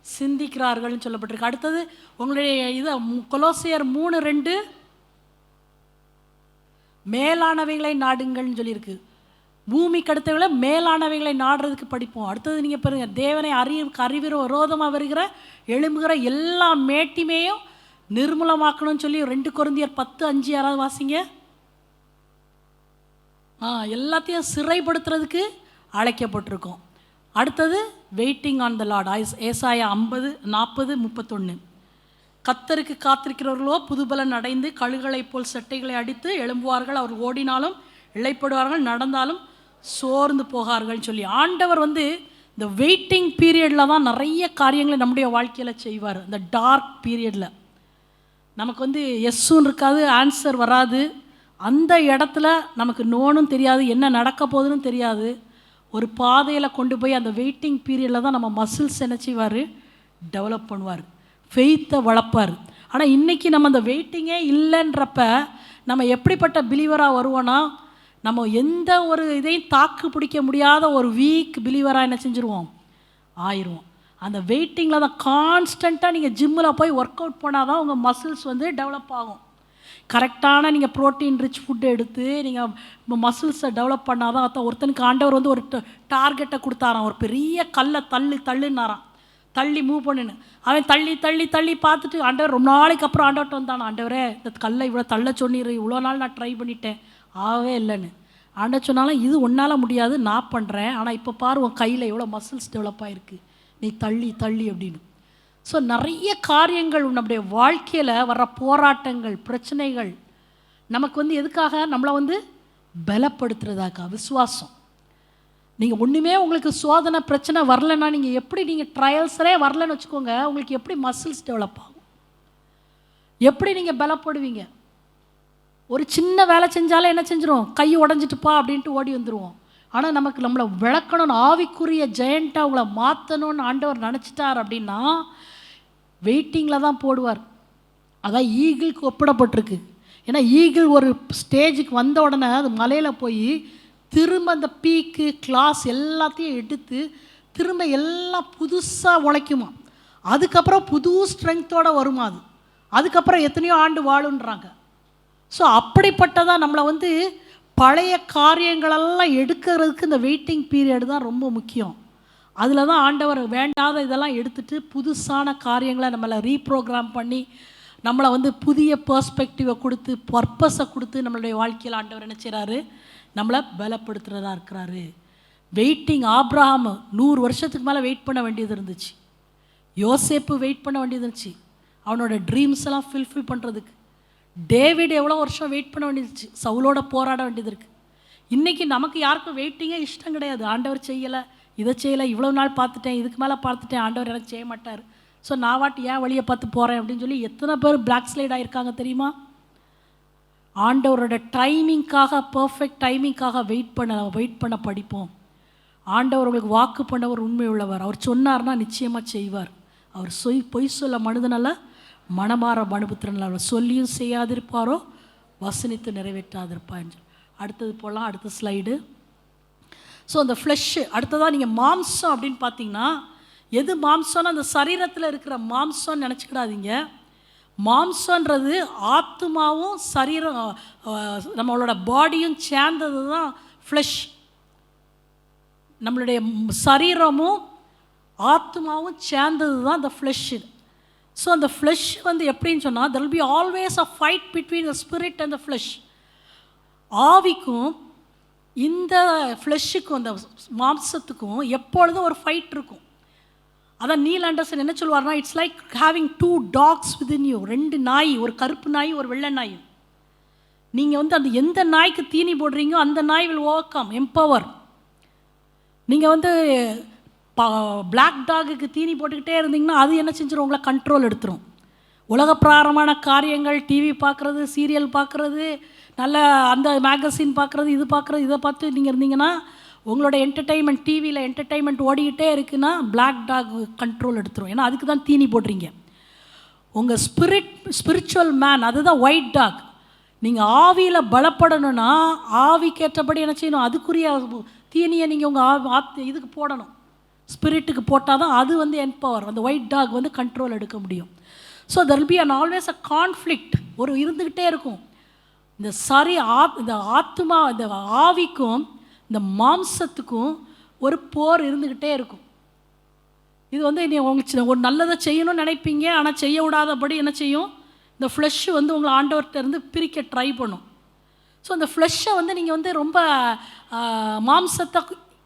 சிந்திக்கிறார்கள்னு சொல்லப்பட்டிருக்கு. அடுத்தது உங்களுடைய இதை கொலோசியர் 3:2 மேலானவைகளை நாடுங்கள்னு சொல்லியிருக்கு. பூமிக்கு அடுத்தவங்களை மேலானவைகளை நாடுறதுக்கு படிப்போம். அடுத்தது நீங்கள் பாருங்க, தேவனை அறிவிற விரோதமாக வருகிற எழும்புகிற எல்லா மேட்டிமையும் நிர்மூலமாக்கணும்னு சொல்லி 2 கொரிந்தியர் 10:5 யாராவது வாசிங்க. எல்லாத்தையும் சிறைப்படுத்துறதுக்கு அழைக்கப்பட்டிருக்கோம். அடுத்தது வெயிட்டிங் ஆன் த லார்ட், ஏசாயா 50:40-31. கர்த்தருக்கு காத்திருக்கிறவர்களோ புதுபலன் அடைந்து கழுகளைப் போல் சட்டைகளை அடித்து எழும்புவார்கள், அவர் ஓடினாலும் இளைப்படுவார்கள், நடந்தாலும் சோர்ந்து போகார்கள் சொல்லி ஆண்டவர் இந்த வெயிட்டிங் பீரியடில் தான் நிறைய காரியங்களை நம்முடைய வாழ்க்கையில் செய்வார். இந்த டார்க் பீரியடில் நமக்கு எஸ்ஸுன்னு இருக்காது, ஆன்சர் வராது. அந்த இடத்துல நமக்கு நோனும் தெரியாது, என்ன நடக்க போகுதுன்னு தெரியாது. ஒரு பாதையில் கொண்டு போய் அந்த வெயிட்டிங் பீரியடில் தான் நம்ம மசில்ஸ் என்ன செய்வார், டெவலப் பண்ணுவார், ஃபெய்த்தை வளர்ப்பார். ஆனால் இன்றைக்கி நம்ம அந்த வெயிட்டிங்கே இல்லைன்றப்ப நம்ம எப்படிப்பட்ட பிலீவராக வருவோன்னா, நம்ம எந்த ஒரு இதையும் தாக்கு பிடிக்க முடியாத ஒரு வீக் பிலீவராக என்ன செஞ்சுருவோம், ஆயிடுவோம். அந்த வெயிட்டிங்கில் தான் கான்ஸ்டண்ட்டாக நீங்கள் ஜிம்மில் போய் ஒர்க் அவுட் பண்ணால் தான் உங்கள் மசில்ஸ் டெவலப் ஆகும். கரெக்டான நீங்கள் ப்ரோட்டீன் ரிச் ஃபுட்டு எடுத்து நீங்கள் மசில்ஸை டெவலப் பண்ணால் தான். ஒருத்தனுக்கு ஆண்டவர் ஒரு டார்கெட்டை கொடுத்தாராம், ஒரு பெரிய கல்லை தள்ளுன்னாராம், தள்ளி மூவ் பண்ணுன்னு. அவன் தள்ளி தள்ளி தள்ளி பார்த்துட்டு ஆண்டவர் ரொம்ப நாளைக்கு அப்புறம் ஆண்டவர்கிட்ட வந்தானா, ஆண்டவரே இந்த கல்லை இவ்வளோ தள்ள சொன்னீர், இவ்வளோ நாள் நான் ட்ரை பண்ணிட்டேன் ஆகவே இல்லைன்னு. ஆண்டவர் சொன்னாலும் இது ஒன்றால் முடியாது, நான் பண்ணுறேன், ஆனால் இப்போ பாரு உன் கையில் எவ்வளோ மசில்ஸ் டெவலப் ஆகிருக்கு, நீ தள்ளி தள்ளி அப்படின்னு. ஸோ நிறைய காரியங்கள் நம்முடைய வாழ்க்கையில் வர்ற போராட்டங்கள் பிரச்சனைகள் நமக்கு எதுக்காக, நம்மளை பலப்படுத்துறதாக்கா, விசுவாசம். நீங்கள் ஒன்றுமே உங்களுக்கு சோதனை பிரச்சனை வரலைன்னா நீங்கள் எப்படி, நீங்கள் ட்ரையல்ஸரே வரலன்னு வச்சுக்கோங்க, உங்களுக்கு எப்படி மசில்ஸ் டெவலப் ஆகும், எப்படி நீங்கள் பலப்படுவீங்க? ஒரு சின்ன வேலை செஞ்சாலே என்ன செஞ்சிடும், கை உடஞ்சிட்டுப்பா அப்படின்ட்டு ஓடி வந்துடுவோம். ஆனால் நம்மளை விளக்கணும்னு, ஆவிக்குரிய ஜெயண்ட்டாக அவங்கள மாற்றணும்னு ஆண்டவர் நினச்சிட்டார் அப்படின்னா வெயிட்டிங்கில் தான் போடுவார். அதான் ஈகிளுக்கு ஒப்பிடப்பட்டிருக்கு. ஏன்னா ஈகிள் ஒரு ஸ்டேஜுக்கு வந்த உடனே அது மலையில் போய் திரும்ப அந்த பீக்கு கிளாஸ் எல்லாத்தையும் எடுத்து திரும்ப எல்லாம் புதுசாக உழைக்குமா, அதுக்கப்புறம் புது ஸ்ட்ரென்த்தோடு வருமா, அதுக்கப்புறம் எத்தனையோ ஆண்டு வாழுன்றாங்க. ஸோ அப்படிப்பட்டதான் நம்மளை பழைய காரியங்களெல்லாம் எடுக்கிறதுக்கு இந்த வெயிட்டிங் பீரியடு தான் ரொம்ப முக்கியம். அதில் தான் ஆண்டவர் வேண்டாத இதெல்லாம் எடுத்துகிட்டு புதுசான காரியங்களை நம்மளை ரீப்ரோக்ராம் பண்ணி நம்மளை புதிய பெர்ஸ்பெக்டிவை கொடுத்து பர்பஸை கொடுத்து நம்மளுடைய வாழ்க்கையில் ஆண்டவர் என்ன செய்கிறாரு, நம்மளை பலப்படுத்துகிறதா இருக்கிறாரு. வெயிட்டிங், ஆப்ரஹாம் 100 வருஷத்துக்கு மேலே வெயிட் பண்ண வேண்டியது இருந்துச்சு. யோசேப்பு வெயிட் பண்ண வேண்டியது இருந்துச்சு அவனோட ட்ரீம்ஸ் எல்லாம் ஃபில்ஃபில் பண்ணுறதுக்கு. டேவிட் எவ்வளோ வருஷம் வெயிட் பண்ண வேண்டியதுச்சு, சவுலோட போராட வேண்டியது இருக்குது. இன்றைக்கி நமக்கு யாருக்கும் வெயிட்டிங்கே இஷ்டம் கிடையாது. ஆண்டவர் செய்யலை, இதை செய்யலை, இவ்வளோ நாள் பார்த்துட்டேன், இதுக்கு மேலே பார்த்துட்டேன், ஆண்டவர் எனக்கு செய்ய மாட்டார், ஸோ நான் வாட்டி ஏன் வழியை பார்த்து போகிறேன் அப்படின்னு சொல்லி எத்தனை பேர் பிளாக் ஸ்லைட் ஆகிருக்காங்க தெரியுமா? ஆண்டவரோட டைமிங்காக, பர்ஃபெக்ட் டைமிங்காக வெயிட் பண்ண படிப்போம். ஆண்டவர் உங்களுக்கு வாக்கு பண்ணவர் உண்மை உள்ளவர். அவர் சொன்னார்னா நிச்சயமாக செய்வார். அவர் பொய் சொல்ல மனிதனால மனமாற மனுபுத்திரனால் அவர் சொல்லியும் செய்யாதிருப்பாரோ வசனித்து நிறைவேற்றாதிருப்பார் என்று. அடுத்தது போகலாம், அடுத்த ஸ்லைடு. ஸோ அந்த ஃப்ளெஷ்ஷு அடுத்ததாக நீங்கள் மாம்சம் அப்படின்னு பார்த்தீங்கன்னா, எது மாம்சம்னா அந்த சரீரத்தில் இருக்கிற மாம்சம்னு நினச்சிக்கிடாதீங்க. மாம்சன்றது ஆத்மாவும் சரீரம் நம்மளோட பாடியும் சேர்ந்தது தான் ஃப்ளெஷ். நம்மளுடைய சரீரமும் ஆத்மாவும் சேர்ந்தது தான் அந்த ஃப்ளெஷ்ஷு. ஸோ அந்த ஃப்ளெஷ் எப்படின்னு சொன்னால், there will be always a fight between the spirit and the flesh. ஆவிக்கும் இந்த ஃப்ளெஷ்ஷுக்கும் அந்த மாம்சத்துக்கும் எப்பொழுதும் ஒரு ஃபைட் இருக்கும். அதான் நீல் ஆண்டர்சன் என்ன சொல்லுவார்னா, it's like having 2 dogs within you. 2 நாய், ஒரு கருப்பு நாய் ஒரு வெள்ளை நாய். நீங்கள் அந்த எந்த நாய்க்கு தீனி போடுறீங்கோ அந்த நாய் will overcome, empower. நீங்கள் பிளாக் டாகுக்கு தீனி போட்டுக்கிட்டே இருந்தீங்கன்னா அது என்ன செஞ்சிடும், உங்களை கண்ட்ரோல் எடுத்துரும். உலக பிராரமான காரியங்கள், டிவி பார்க்குறது, சீரியல் பார்க்குறது, நல்ல அந்த மேகசின் பார்க்குறது, இது பார்க்குறது, இதை பார்த்து நீங்கள் இருந்தீங்கன்னா உங்களோட என்டர்டெயின்மெண்ட், டிவியில் என்டர்டெயின்மெண்ட் ஓடிக்கிட்டே இருக்குன்னா பிளாக் டாக் கண்ட்ரோல் எடுத்துரும். ஏன்னா அதுக்கு தான் தீனி போடுறீங்க. உங்கள் ஸ்பிரிச்சுவல் மேன் அதுதான் ஒயிட் டாக். நீங்கள் ஆவியில் பலப்படணும்னா ஆவிக்கேற்றபடி என்ன செய்யணும், அதுக்குரிய தீனியை நீங்கள் உங்கள் இதுக்கு போடணும். ஸ்பிரிட்டுக்கு போட்டால் தான் அது வந்து என்பவர், அந்த ஒயிட் டாக் வந்து கண்ட்ரோல் எடுக்க முடியும். So there will be an always a conflict ஒரு இருந்துக்கிட்டே இருக்கும். இந்த இந்த ஆத்மா, இந்த ஆவிக்கும் இந்த மாம்சத்துக்கும் ஒரு போர் இருந்துக்கிட்டே இருக்கும். இது வந்து நீ உங்களுக்கு ஒரு நல்லதை செய்யணும்னு நினைப்பீங்க, ஆனால் செய்ய விடாதபடி என்ன செய்யும், இந்த ஃப்ளஷ் வந்து உங்களை ஆண்டவர்கிட்ட இருந்து பிரிக்க ட்ரை பண்ணும். ஸோ அந்த ஃப்ளஷ்ஷை வந்து நீங்கள் வந்து ரொம்ப மாம்சத்தை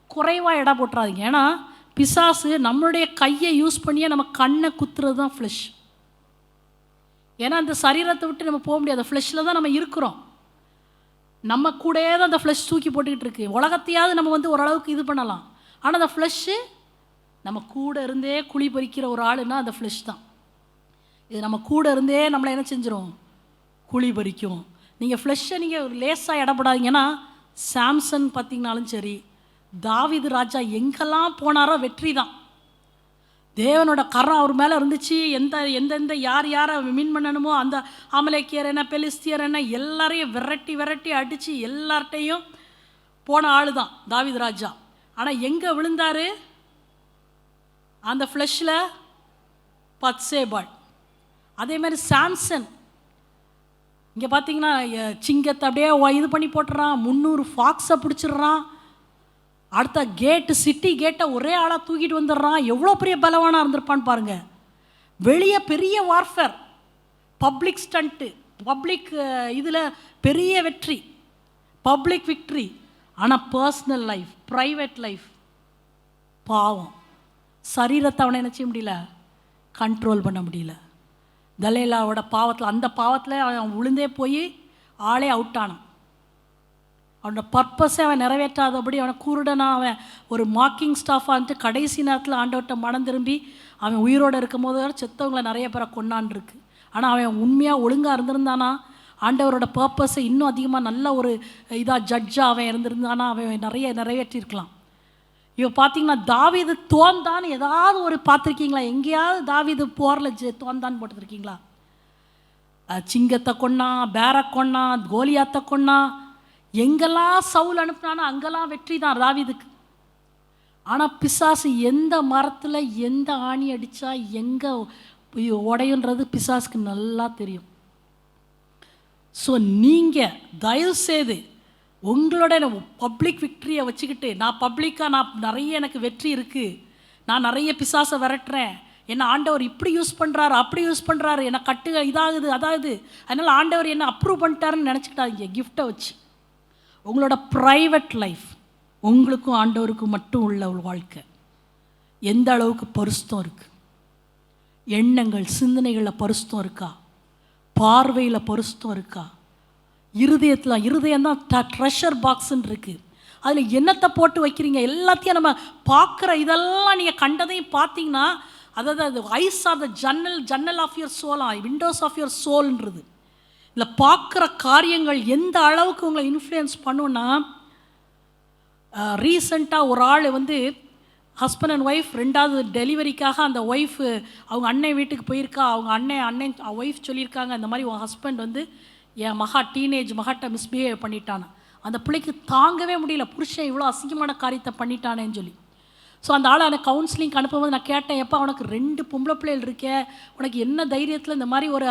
குறைவாக இடம் போட்டுறாதீங்க. ஏன்னா பிசாசு நம்மளுடைய கையை யூஸ் பண்ணியே நம்ம கண்ணை குத்துறது தான் ஃப்ளஷ். ஏன்னா அந்த சரீரத்தை விட்டு நம்ம போக முடியாது, ஃப்ளஷில் தான் நம்ம இருக்கிறோம். நம்ம கூடயே தான் அந்த ஃப்ளஷ் தூக்கி போட்டுக்கிட்டு இருக்கு. உலகத்தையாவது நம்ம வந்து ஓரளவுக்கு இது பண்ணலாம், ஆனால் அந்த ஃப்ளஷ்ஷு நம்ம கூட இருந்தே குழி பறிக்கிற ஒரு ஆளுன்னா அந்த ஃப்ளஷ் தான். இது நம்ம கூட இருந்தே நம்மளை என்ன செஞ்சிடும், குழி பறிக்கும். நீங்கள் ஃப்ளஷ்ஷை நீங்கள் லேஸாக இடப்படாதீங்கன்னா, சாம்சன் பார்த்திங்கனாலும் சரி, தாவீது ராஜா எங்கெல்லாம் போனாரோ வெற்றி தான். தேவனோட கரம் அவர் மேலே இருந்துச்சு. எந்தெந்த யார் யாரை மீன் பண்ணணுமோ அந்த அமலேக்கியர் என்ன பெலிஸ்தியர் என்ன எல்லாரையும் விரட்டி விரட்டி அடித்து எல்லார்ட்டையும் போன ஆள் தான் தாவீது ராஜா. ஆனால் எங்கே விழுந்தார், அந்த ஃப்ளஷில் பத்சேபாள். அதே மாதிரி சாம்சன் இங்கே பார்த்தீங்கன்னா சிங்கத்தை அப்படியே இது பண்ணி போட்டுறான், 300 ஃபாக்ஸை பிடிச்சிடுறான். அடுத்த கேட்டு, சிட்டி கேட்டை ஒரே ஆளாக தூக்கிட்டு வந்துடுறான். எவ்வளோ பெரிய பலவானாக இருந்திருப்பான்னு பாருங்கள். வெளியே பெரிய வார்ஃபேர், பப்ளிக் ஸ்டண்ட்டு, பப்ளிக் இதில் பெரிய வெற்றி, பப்ளிக் விக்ட்ரி. ஆனால் பர்சனல் லைஃப், ப்ரைவேட் லைஃப் பாவம். சரீரத்தை அவனை என்ன செய்ய முடியல, கண்ட்ரோல் பண்ண முடியல. தலேலாவோட பாவத்தில், அந்த பாவத்தில் அவன் விழுந்தே போய் ஆளே அவுட் ஆனான். அவனோட பர்பஸை அவன் நிறைவேற்றாதபடி அவனை கூருடனாக அவன் ஒரு மார்க்கிங் ஸ்டாஃபாக வந்துட்டு கடைசி நேரத்தில் ஆண்டவர்கிட்ட மனம் திரும்பி அவன் உயிரோடு இருக்கும் போது செத்தவங்களை நிறைய பேரை கொண்டான் இருக்கு. ஆனால் அவன் உண்மையாக ஒழுங்காக இருந்திருந்தானா, ஆண்டவரோட பர்பஸை இன்னும் அதிகமாக நல்ல ஒரு இதாக ஜட்ஜாக அவன் இருந்திருந்தானா அவன் நிறைய நிறைவேற்றிருக்கலாம். இப்போ பார்த்தீங்கன்னா தாவீது தோந்தான்னு ஏதாவது ஒரு பார்த்துருக்கீங்களா? எங்கேயாவது தாவீது போரில் தோந்தான்னு போட்டுருக்கீங்களா? சிங்கத்தை கொன்னான், பேரை கொன்னான், கோலியாத்தை கொன்னான். எங்கெல்லாம் சவுல் அனுப்புனானோ அங்கெல்லாம் வெற்றி தான் தாவீதுக்கு. ஆனால் பிசாசு எந்த மரத்தில் எந்த ஆணி அடித்தா எங்கே உடையுன்றது பிசாசுக்கு நல்லா தெரியும். ஸோ நீங்கள் தயவுசெய்து உங்களோட பப்ளிக் விக்ட்ரியை வச்சுக்கிட்டு, நான் பப்ளிக்காக நான் நிறைய எனக்கு வெற்றி இருக்குது, நான் நிறைய பிசாசை விரட்டுறேன், என்ன ஆண்டவர் இப்படி யூஸ் பண்ணுறாரு அப்படி யூஸ் பண்ணுறாரு, என்னை கட்டு இதாகுது அதாகுது, அதனால் ஆண்டவர் என்ன அப்ரூவ் பண்ணிட்டாருன்னு நினச்சிக்கிட்டாங்க. கிஃப்டை வச்சு உங்களோட ப்ரைவேட் லைஃப், உங்களுக்கும் ஆண்டவருக்கும் மட்டும் உள்ள ஒரு வாழ்க்கை எந்த அளவுக்கு பரிசுத்தம் இருக்குது, எண்ணங்கள் சிந்தனைகளில் பரிசுத்தம் இருக்கா, பார்வையில் பரிசுத்தம் இருக்கா, இருதயம் தான் ட்ரெஷர் பாக்ஸுன்னு இருக்குது. அதில் என்னத்தை போட்டு வைக்கிறீங்க எல்லாத்தையும் நம்ம பார்க்குற இதெல்லாம் நீங்கள் கண்டதையும் பார்த்தீங்கன்னா, அதாவது அது ஐஸ் ஆர் த ஜன்னல் ஆஃப் யுவர் சோலா, விண்டோஸ் ஆஃப் யுவர் சோல்ன்றது. இல்லை பார்க்குற காரியங்கள் எந்த அளவுக்கு உங்களை இன்ஃப்ளூயன்ஸ் பண்ணுன்னா, ரீசண்டாக ஒரு ஆள் வந்து ஹஸ்பண்ட் அண்ட் ஒய்ஃப் 2வது டெலிவரிக்காக அந்த ஒய்ஃபு அவங்க அண்ணன் வீட்டுக்கு போயிருக்கா. அவங்க அண்ணன் ஒய்ஃப் சொல்லியிருக்காங்க, இந்த மாதிரி உன் ஹஸ்பண்ட் வந்து என் டீனேஜ் மகாட்ட மிஸ்பிஹேவ் பண்ணிட்டானே, அந்த பிள்ளைக்கு தாங்கவே முடியல, புருஷன் இவ்வளோ அசிங்கமான காரியத்தை பண்ணிட்டானேன்னு சொல்லி. ஸோ அந்த ஆளை எனக்கு கவுன்சிலிங் அனுப்பும்போது நான் கேட்டேன், எப்போ உனக்கு 2 பொம்பளை பிள்ளைகள் இருக்கே, உனக்கு என்ன தைரியத்தில் இந்த மாதிரி ஒரு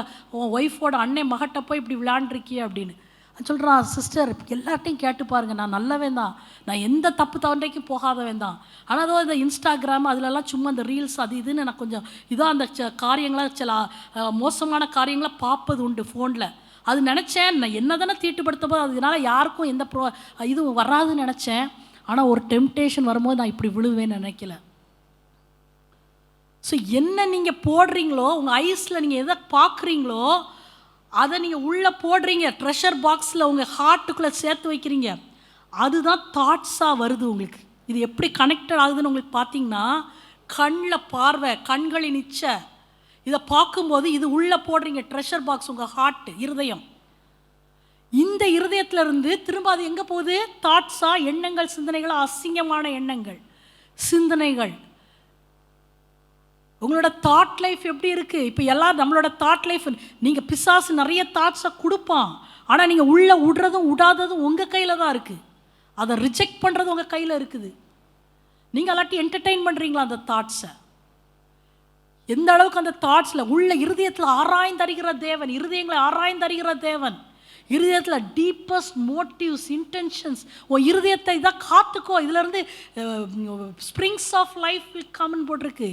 ஒய்ஃபோட அண்ணன் மகட்ட போய் இப்படி விளையாண்டுருக்கியே அப்படின்னு சொல்கிறான். சிஸ்டர், எல்லார்ட்டையும் கேட்டு பாருங்கள், நான் நல்லவன் தான், நான் எந்த தப்பு தவண்டைக்கும் போகாதவன் தான். ஆனால் அதோ இந்த இன்ஸ்டாகிராம் அதிலெல்லாம் சும்மா இந்த ரீல்ஸ் அது இதுன்னு நான் கொஞ்சம் இதாக அந்த காரியங்களை சில மோசமான காரியங்களை பார்ப்பது உண்டு ஃபோனில். அது நினச்சேன், நான் என்ன தானே தீட்டுப்படுத்த போது அதனால யாருக்கும் எந்த இதுவும் வராதுன்னு நினச்சேன். ஆனால் ஒரு டெம்டேஷன் வரும்போது நான் இப்படி விழுவேன்னு நினைக்கல. ஸோ என்ன நீங்கள் போடுறீங்களோ, உங்கள் ஐஸில் நீங்கள் எதை பார்க்குறீங்களோ அதை நீங்கள் உள்ளே போடுறீங்க, ட்ரெஷர் பாக்ஸில் உங்கள் ஹார்ட்டுக்குள்ளே சேர்த்து வைக்கிறீங்க, அதுதான் தாட்ஸாக வருது உங்களுக்கு. இது எப்படி கனெக்டட் ஆகுதுன்னு உங்களுக்கு பார்த்தீங்கன்னா, கண்ணில் பார்வை, கண்களின் இச்சை, இதை பார்க்கும்போது இது உள்ளே போடுறீங்க ட்ரெஷர் பாக்ஸ், உங்கள் ஹார்ட்டு, இருதயம். இந்த இருதயத்திலிருந்து திரும்ப அது எங்கே போகுது, தாட்ஸாக, எண்ணங்கள், சிந்தனைகள், அசிங்கமான எண்ணங்கள், சிந்தனைகள். உங்களோட தாட் லைஃப் எப்படி இருக்குது? இப்போ எல்லோரும் நம்மளோட தாட் லைஃப், நீங்கள் பிசாசு நிறைய தாட்ஸை கொடுப்பான், ஆனால் நீங்கள் உள்ளே விடுறதும் விடாததும் உங்கள் கையில் தான் இருக்குது. அதை ரிஜெக்ட் பண்ணுறது உங்கள் கையில் இருக்குது. நீங்கள் அல்லாட்டி என்டர்டெயின் பண்ணுறீங்களா அந்த தாட்ஸை? எந்த அளவுக்கு அந்த தாட்ஸில் உள்ள இருதயத்தில் ஆராய்ந்தறிகிற தேவன், இருதயங்களை ஆராய்ந்தறிகிற தேவன், இருதயத்தில் டீப்பஸ்ட் மோட்டிவ்ஸ், இன்டென்ஷன்ஸ், உன் இருதயத்தை இதாக காத்துக்கோ. இதிலேருந்து ஸ்ப்ரிங்ஸ் ஆஃப் லைஃப் வில் கம்னு போட்டிருக்கு,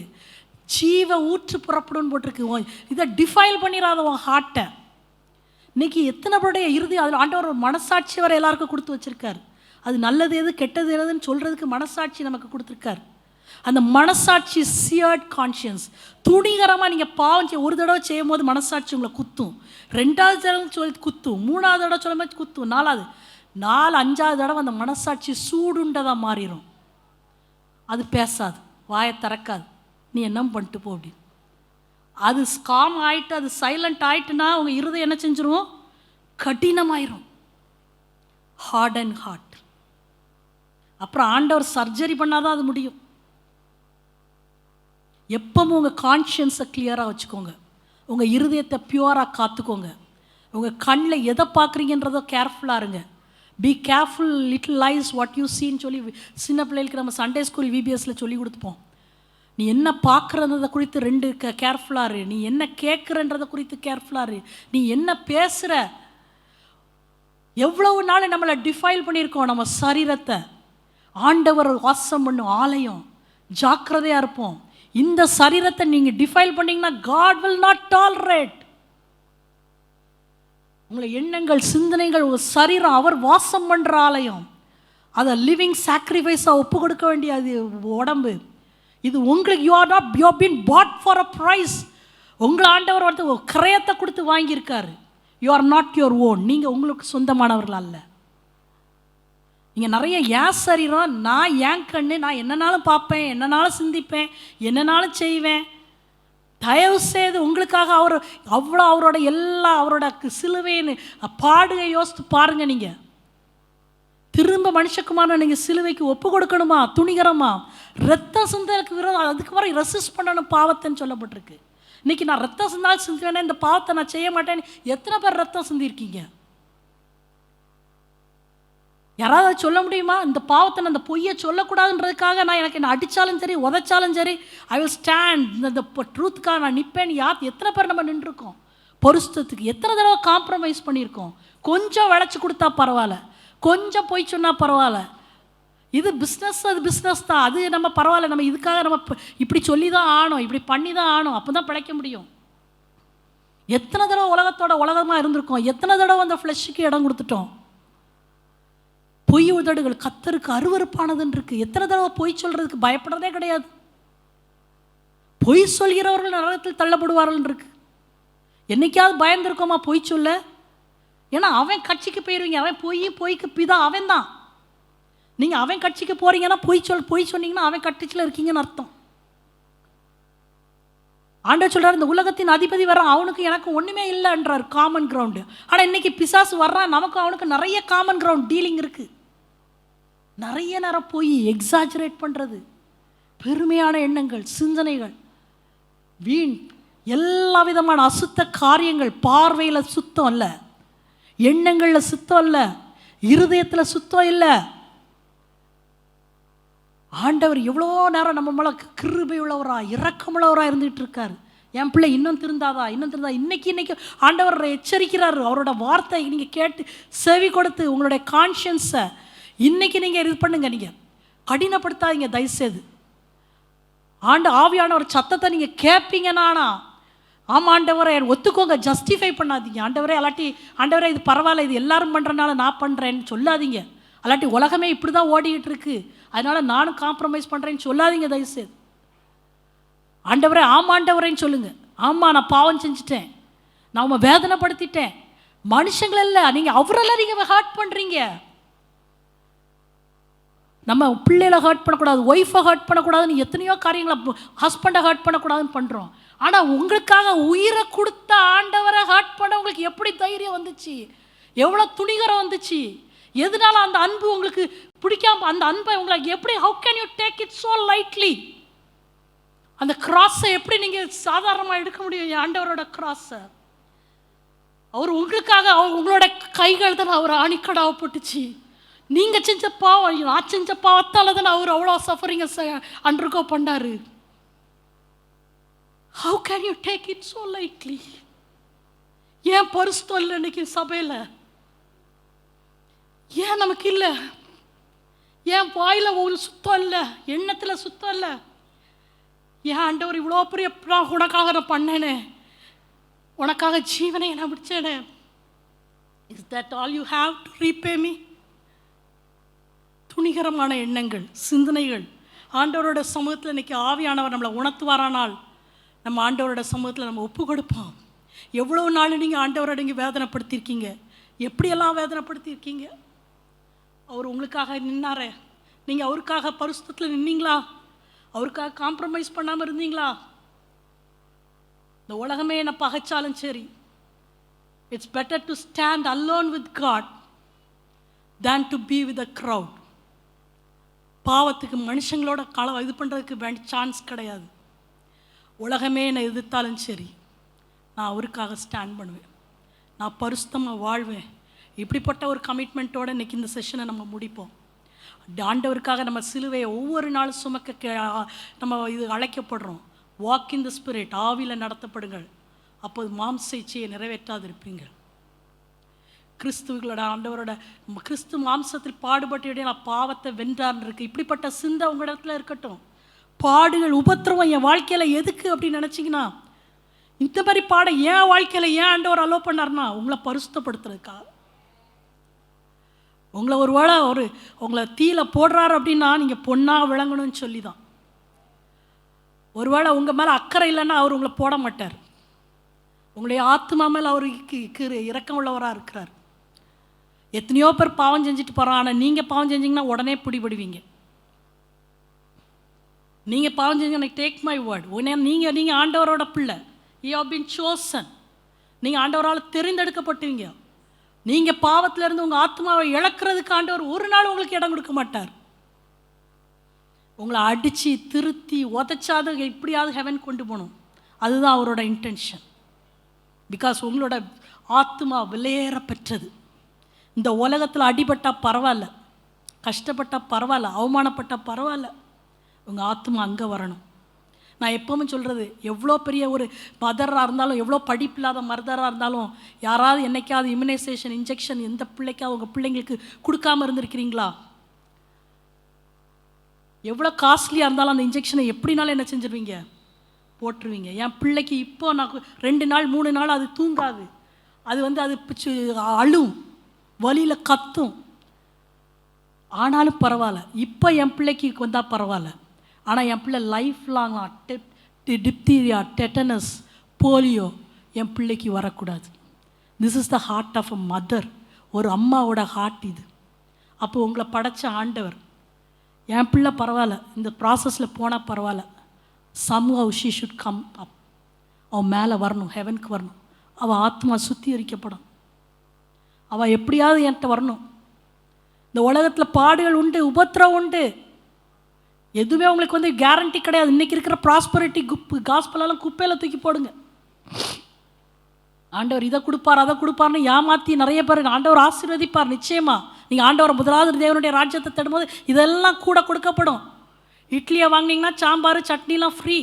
ஜீவ ஊற்று புறப்படுன்னு போட்டிருக்கு. இதை டிஃபைல் பண்ணிடாத உன் ஹார்ட்டை. இன்றைக்கி எத்தனை பேருடைய இருதயம் அதில் ஆண்டவர் ஒரு மனசாட்சி வரை எல்லாருக்கும் கொடுத்து வச்சுருக்கார். அது நல்லது எது கெட்டது எதுன்னு சொல்கிறதுக்கு மனசாட்சி நமக்கு கொடுத்துருக்கார். அந்த மனசாட்சி சியர்ட் கான்ஷியன்ஸ், துணிகரமாக நீங்கள் பாவம் ஒரு தடவை செய்யும் போது மனசாட்சி உங்களை குத்தும், 2வது தடவை சொல்லி குத்தும், 3வது தடவை சொல்லும் போது குத்தும், 4வது 5வது தடவை அந்த மனசாட்சி சூடுண்டதாக மாறிடும். அது பேசாது, வாயை திறக்காது, நீ என்ன பண்ணிட்டு போ அப்படின்னு. அது ஸ்காம் ஆகிட்டு அது சைலண்ட் ஆகிட்டுனா உங்கள் இருதயம் என்ன செஞ்சிருவோம்? கடினமாயிரும், ஹார்ட் அண்ட் ஹார்ட். அப்புறம் ஆண்டவர் சர்ஜரி பண்ணாதான் அது முடியும். எப்பவும் உங்கள் கான்ஷியன்ஸை கிளியராக வச்சுக்கோங்க, உங்கள் இருதயத்தை பியூராக காத்துக்கோங்க. உங்கள் கண்ணில் எதை பார்க்குறீங்கன்றதோ கேர்ஃபுல்லாக இருங்க. Be careful little eyes what you சீன்னு சொல்லி சின்ன பிள்ளைகளுக்கு நம்ம சண்டே ஸ்கூல் விபிஎஸ்சில் சொல்லி கொடுத்துப்போம். நீ என்ன பார்க்குறத குறித்து 2 கேர்ஃபுல்லாக இரு, நீ என்ன கேட்குறன்றதை குறித்து கேர்ஃபுல்லாக இரு, நீ என்ன பேசுகிற. எவ்வளவு நாள் நம்மளை டிஃபைல் பண்ணியிருக்கோம் நம்ம சரீரத்தை. ஆண்டவர் வாசம் பண்ணும் ஆலயம், ஜாக்கிரதையாக இருப்போம். இந்த சரீரத்தை நீங்கள் டிஃபைல் பண்ணிங்கன்னா காட் வில் நாட் டாலரேட். உங்களை எண்ணங்கள், சிந்தனைகள், உங்கள் சரீரம் அவர் வாசம் பண்ணுற ஆலயம். அதை லிவிங் சாக்ரிஃபைஸாக ஒப்பு கொடுக்க வேண்டியது உடம்பு. இது உங்களுக்கு, you are not, you have been bought for a price. உங்களை ஆண்டவர் வந்து கிரயத்தை கொடுத்து வாங்கியிருக்காரு. You are not your own. நீங்கள் உங்களுக்கு சொந்தமானவர்கள் அல்ல. நீங்கள் நிறைய ஏன் சரீரம், நான் ஏன் கண்ணு, நான் என்னனாலும் பார்ப்பேன், என்னனாலும் சிந்திப்பேன், என்னனாலும் செய்வேன். தயவு செய்து உங்களுக்காக அவர் அவ்வளோ அவரோட எல்லா அவரோட சிலுவைன்னு பாடுகை யோசித்து பாருங்கள். நீங்கள் திரும்ப மனுஷகுமாரனை நீங்கள் சிலுவைக்கு ஒப்பு கொடுக்கணுமா? துணிகரமா? ரத்தம் சிந்தலுக்கு விரோதம், அதுக்கு வரை ரெசிஸ்ட் பண்ணணும் பாவத்தைன்னு சொல்லப்பட்டிருக்கு. இன்றைக்கி நான் ரத்தம் சிந்தாலும் சிந்துவேனே, இந்த பாவத்தை நான் செய்ய மாட்டேன்னு எத்தனை பேர் ரத்தம் சிந்திருக்கீங்க? யாராவது சொல்ல முடியுமா? இந்த பாவத்தை நான், அந்த பொய்யை சொல்லக்கூடாதுன்றதுக்காக நான் எனக்கு என்ன அடித்தாலும் சரி, உதைச்சாலும் சரி, ஐ வில் ஸ்டாண்ட், இந்த ட்ரூத்துக்காக நான் நிற்பேன். எத்தனை பேர் நம்ம நின்றுருக்கோம்? பொருத்தத்துக்கு எத்தனை தடவை காம்ப்ரமைஸ் பண்ணியிருக்கோம்? கொஞ்சம் விளைச்சி கொடுத்தா பரவாயில்ல, கொஞ்சம் பொய் சொன்னால் பரவாயில்ல. இது பிஸ்னஸ், அது பிஸ்னஸ் தான், அது நம்ம பரவாயில்ல, நம்ம இதுக்காக நம்ம இப்படி சொல்லி தான் ஆகணும், இப்படி பண்ணி தான் ஆகணும், அப்போ தான் பிழைக்க முடியும். எத்தனை தடவை உலகத்தோட உலகமாக இருந்திருக்கோம், எத்தனை தடவை அந்த ஃப்ளஷுக்கு இடம் கொடுத்துட்டோம். பொய் உதடுகள் கர்த்தருக்கு அருவருப்பானதுன்னு இருக்கு. எத்தனை தடவை பொய் சொல்கிறதுக்கு பயப்படுறதே கிடையாது. பொய் சொல்கிறவர்கள் நரகத்தில் தள்ளப்படுவார்கள் இருக்கு. என்னைக்காவது பயந்துருக்கோமா பொய் சொல்ல? ஏன்னா அவன் கட்சிக்கு போயிடுவீங்க, அவன் பொய்க்கு பிதா அவன் தான். நீங்கள் அவன் கட்சிக்கு போகிறீங்கன்னா பொய் சொன்னீங்கன்னா அவன் கட்சியில் இருக்கீங்கன்னு அர்த்தம். ஆண்டவர் சொல்கிறார், இந்த உலகத்தின் அதிபதி வர்றான், அவனுக்கு எனக்கு ஒன்றுமே இல்லைன்றார், காமன் கிரவுண்டு. ஆனால் இன்றைக்கி பிசாசு வர்றான், நமக்கு அவனுக்கு நிறைய காமன் கிரவுண்ட் டீலிங் இருக்குது. நிறைய நேரம் போய் எக்ஸாஜரேட் பண்ணுறது, பெருமையான எண்ணங்கள், சிந்தனைகள், வீண் எல்லா விதமான அசுத்த காரியங்கள். பார்வையில் சுத்தம் இல்லை, எண்ணங்களில் சுத்தம் இல்லை, இருதயத்தில் சுத்தம் இல்லை. ஆண்டவர் எவ்வளோ நேரம் நம்ம மேலே கிருபை உள்ளவரா, இரக்கமுள்ளவராக இருந்துகிட்டு இருக்கார். என் பிள்ளை இன்னும் திருந்தாதா, இன்னும் திருந்தா. இன்னைக்கு ஆண்டவர் எச்சரிக்கிறார். அவரோட வார்த்தை நீங்கள் கேட்டு செவி கொடுத்து உங்களுடைய கான்ஷியன்ஸை இன்றைக்கி நீங்கள் இது பண்ணுங்க. நீங்கள் கடினப்படுத்தாதீங்க தயவுசெய்து. ஆவியானவர் சத்தத்தை நீங்கள் கேட்பீங்கன்னானா, ஆமாம் ஆண்டவரை ஒத்துக்கோங்க, ஜஸ்டிஃபை பண்ணாதீங்க. ஆண்டவரே அல்லாட்டி, ஆண்டவரே இது பரவாயில்ல, இது எல்லாரும் பண்ணுறனால நான் பண்ணுறேன்னு சொல்லாதீங்க. அல்லாட்டி உலகமே இப்படி தான் ஓடிக்கிட்டு இருக்கு, அதனால் நானும் காம்ப்ரமைஸ் பண்ணுறேன்னு சொல்லாதீங்க தயவுசெய்து. ஆண்டவரே ஆமாண்டவரேன்னு சொல்லுங்கள். ஆமாம், நான் பாவம் செஞ்சுட்டேன், நான் உங்களை வேதனைப்படுத்திட்டேன். மனுஷங்கள நீங்கள் அவரெல்லாம் நீங்கள் ஹர்ட் பண்ணுறீங்க. நம்ம பிள்ளைகளை ஹர்ட் பண்ணக்கூடாது, ஒய்ஃபை ஹர்ட் பண்ணக்கூடாதுன்னு எத்தனையோ காரியங்களை, ஹஸ்பண்டை ஹர்ட் பண்ணக்கூடாதுன்னு பண்ணுறோம். ஆனால் உங்களுக்காக உயிரை கொடுத்த ஆண்டவரை ஹர்ட் பண்ண உங்களுக்கு எப்படி தைரியம் வந்துச்சு? எவ்வளோ துணிகரம் வந்துச்சு? எதனால அந்த அன்பு உங்களுக்கு பிடிக்காம, அந்த அன்பை உங்களுக்கு எப்படி, how can you take it so lightly? அந்த கிராஸை எப்படி நீங்கள் சாதாரணமாக எடுக்க முடியும்? ஆண்டவரோட கிராஸை அவர் உங்களுக்காக, உங்களோட கைகள் தான் அவர் ஆணிக்கடாவை போட்டுச்சு. நீங்கள் செஞ்ச பாவம், நான் செஞ்ச பாவத்தால் தானே அவர் அவ்வளோ சஃபரிங்க அண்டர்கோ பண்ணாரு. How can you take it so lightly? ஏன் பரிசுத்தம் இல்லை இன்னைக்கு சபையில்? ஏன் நமக்கு இல்லை? ஏன் வாயில் ஒரு சுத்தம் இல்லை, எண்ணத்தில் சுத்தம் இல்லை? ஏன் ஆண்டவர் இவ்வளோ பெரிய உனக்காக நான் பண்ணேனே, உனக்காக ஜீவனை நான் விடுச்சேனே, is that all you have to repay me? துணிகரமான எண்ணங்கள், சிந்தனைகள். ஆண்டவரோட சமூகத்தில் இன்றைக்கி ஆவியானவர் நம்மளை உணர்த்துவாரானால் நம்ம ஆண்டவரோட சமூகத்தில் நம்ம ஒப்பு கொடுப்போம். எவ்வளோ நாள் நீங்கள் ஆண்டவரோட நீங்கள் வேதனைப்படுத்தியிருக்கீங்க, எப்படியெல்லாம் வேதனைப்படுத்தியிருக்கீங்க. அவர் உங்களுக்காக நின்னாரே, நீங்கள் அவருக்காக பரிசுத்தத்தில் நின்னீங்களா? அவருக்காக காம்ப்ரமைஸ் பண்ணாமல் இருந்தீங்களா? இந்த உலகமே என்னை பகைச்சாலும் சரி, it's better to stand alone with God than to be with a crowd. பாவத்துக்கு மனுஷங்களோட இது பண்ணுறதுக்கு வேண்டிய சான்ஸ் கிடையாது. உலகமே என்னை எதிர்த்தாலும் சரி, நான் அவருக்காக ஸ்டாண்ட் பண்ணுவேன், நான் பரிசுத்தமாக வாழ்வேன். இப்படிப்பட்ட ஒரு கமிட்மெண்ட்டோடு இன்றைக்கி இந்த செஷனை நம்ம முடிப்போம். ஆண்டவருக்காக நம்ம சிலுவையை ஒவ்வொரு நாளும் சுமக்க நம்ம இது அழைக்கப்படுறோம். வாக் இன் த ஸ்பிரிட், ஆவியில் நடத்தப்படுங்கள், அப்போது மாம்ச இச்சையை நிறைவேற்றாதிருப்பீங்கள். கிறிஸ்துவங்களோட ஆண்டவரோட கிறிஸ்து மாம்சத்தில் பாடுபட்டு நான் பாவத்தை வென்றார்னு இருக்கு. இப்படிப்பட்ட சிந்தை உங்கள் இடத்துல இருக்கட்டும். பாடுகள், உபத்திரவம் என் வாழ்க்கையில் எதுக்கு அப்படின்னு நினச்சிங்கன்னா, இந்த மாதிரி பாட ஏன் வாழ்க்கையில் ஏன் ஆண்டவர் அலோ பண்ணார்னா உங்களை பரிசுத்தப்படுத்துறதுக்கா. உங்களை ஒரு வேளை உங்களை தீயில போடுறாரு அப்படின்னா நீங்கள் பொண்ணாக விளங்கணும்னு சொல்லி தான். ஒருவேளை உங்கள் மேலே அக்கறை இல்லைன்னா அவர் உங்களை போட மாட்டார். உங்களுடைய ஆத்மா மேலே அவருக்கு இரக்கம் உள்ளவராக இருக்கிறார். எத்தனையோ பேர் பாவம் செஞ்சுட்டு போகிறான், ஆனால் நீங்கள் பாவம் செஞ்சீங்கன்னா உடனே பிடிபடுவீங்க. நீங்கள் பாவம் செஞ்சீங்கன்னா டேக் மை வேர்ட், உடனே நீங்கள் ஆண்டவரோட பிள்ளை, யூ ஹவ் பீன் சோசன், நீங்கள் ஆண்டவரால் தெரிந்தெடுக்கப்பட்டுவீங்க. நீங்கள் பாவத்திலேருந்து உங்கள் ஆத்மாவை இழக்கிறதுக்கு ஆண்டவர் ஒரு நாள் உங்களுக்கு இடம் கொடுக்க மாட்டார். உங்களை அடித்து திருத்தி உதச்சாது எப்படியாவது ஹெவன் கொண்டு போகணும், அதுதான் அவரோட இன்டென்ஷன். பிகாஸ் உங்களோட ஆத்மா விலையேற பெற்றது. இந்த உலகத்தில் அடிபட்டால் பரவாயில்ல, கஷ்டப்பட்டால் பரவாயில்ல, அவமானப்பட்டால் பரவாயில்ல, உங்கள் ஆத்மா அங்கே வரணும். நான் எப்போவுமே சொல்கிறது, எவ்வளோ பெரிய ஒரு மதராக இருந்தாலும், எவ்வளோ படிப்பில்லாத மதராக இருந்தாலும், யாராவது என்னைக்காவது இம்யூனைசேஷன் இன்ஜெக்ஷன் எந்த பிள்ளைக்காவது உங்கள் பிள்ளைங்களுக்கு கொடுக்காமல் இருந்திருக்கிறீங்களா? எவ்வளோ காஸ்ட்லியாக இருந்தாலும் அந்த இன்ஜெக்ஷனை எப்படினாலும் என்ன செஞ்சிருவீங்க, போட்டுருவீங்க. என் பிள்ளைக்கு இப்போ நான் 2 நாள் 3 நாள் அது தூங்காது, அது அது அழும், வலியில் கத்தும், ஆனாலும் பரவாயில்ல, இப்போ என் பிள்ளைக்கு வந்தால் பரவாயில்ல. ஆனால் என் பிள்ளை லைஃப் லாங்காக டிப்தீரியா, டெட்டனஸ், போலியோ என் பிள்ளைக்கு வரக்கூடாது. This is the heart of a mother. ஒரு அம்மாவோட ஹார்ட் இது. அப்போ உங்களை படைச்ச ஆண்டவர், என் பிள்ளை பரவாயில்ல, இந்த ப்ராசஸில் போனால் பரவாயில்ல, somehow she should come up, அவன் மேலே வரணும், ஹெவனுக்கு வரணும், அவள் ஆத்மா சுத்திகரிக்கப்படும், அவள் எப்படியாவது என்கிட்ட வரணும். இந்த உலகத்தில் பாடுகள் உண்டு, உபத்திரம் உண்டு, எதுவுமே உங்களுக்கு கேரண்டி கிடையாது. இன்றைக்கி இருக்கிற ப்ராஸ்பரிட்டி காஸ்பலெல்லாம் குப்பையில் தூக்கி போடுங்க. ஆண்டவர் இதை கொடுப்பார் அதை கொடுப்பார்னு ஏமாற்றி நிறைய பேர் ஆண்டவர் ஆசீர்வதிப்பார். நிச்சயமாக நீங்கள் ஆண்டவரை முதலாவது தேவனுடைய ராஜ்யத்தை தேடும்போது இதெல்லாம் கூட கொடுக்கப்படும். இட்லியை வாங்கினீங்கன்னா சாம்பார் சட்னிலாம் ஃப்ரீ,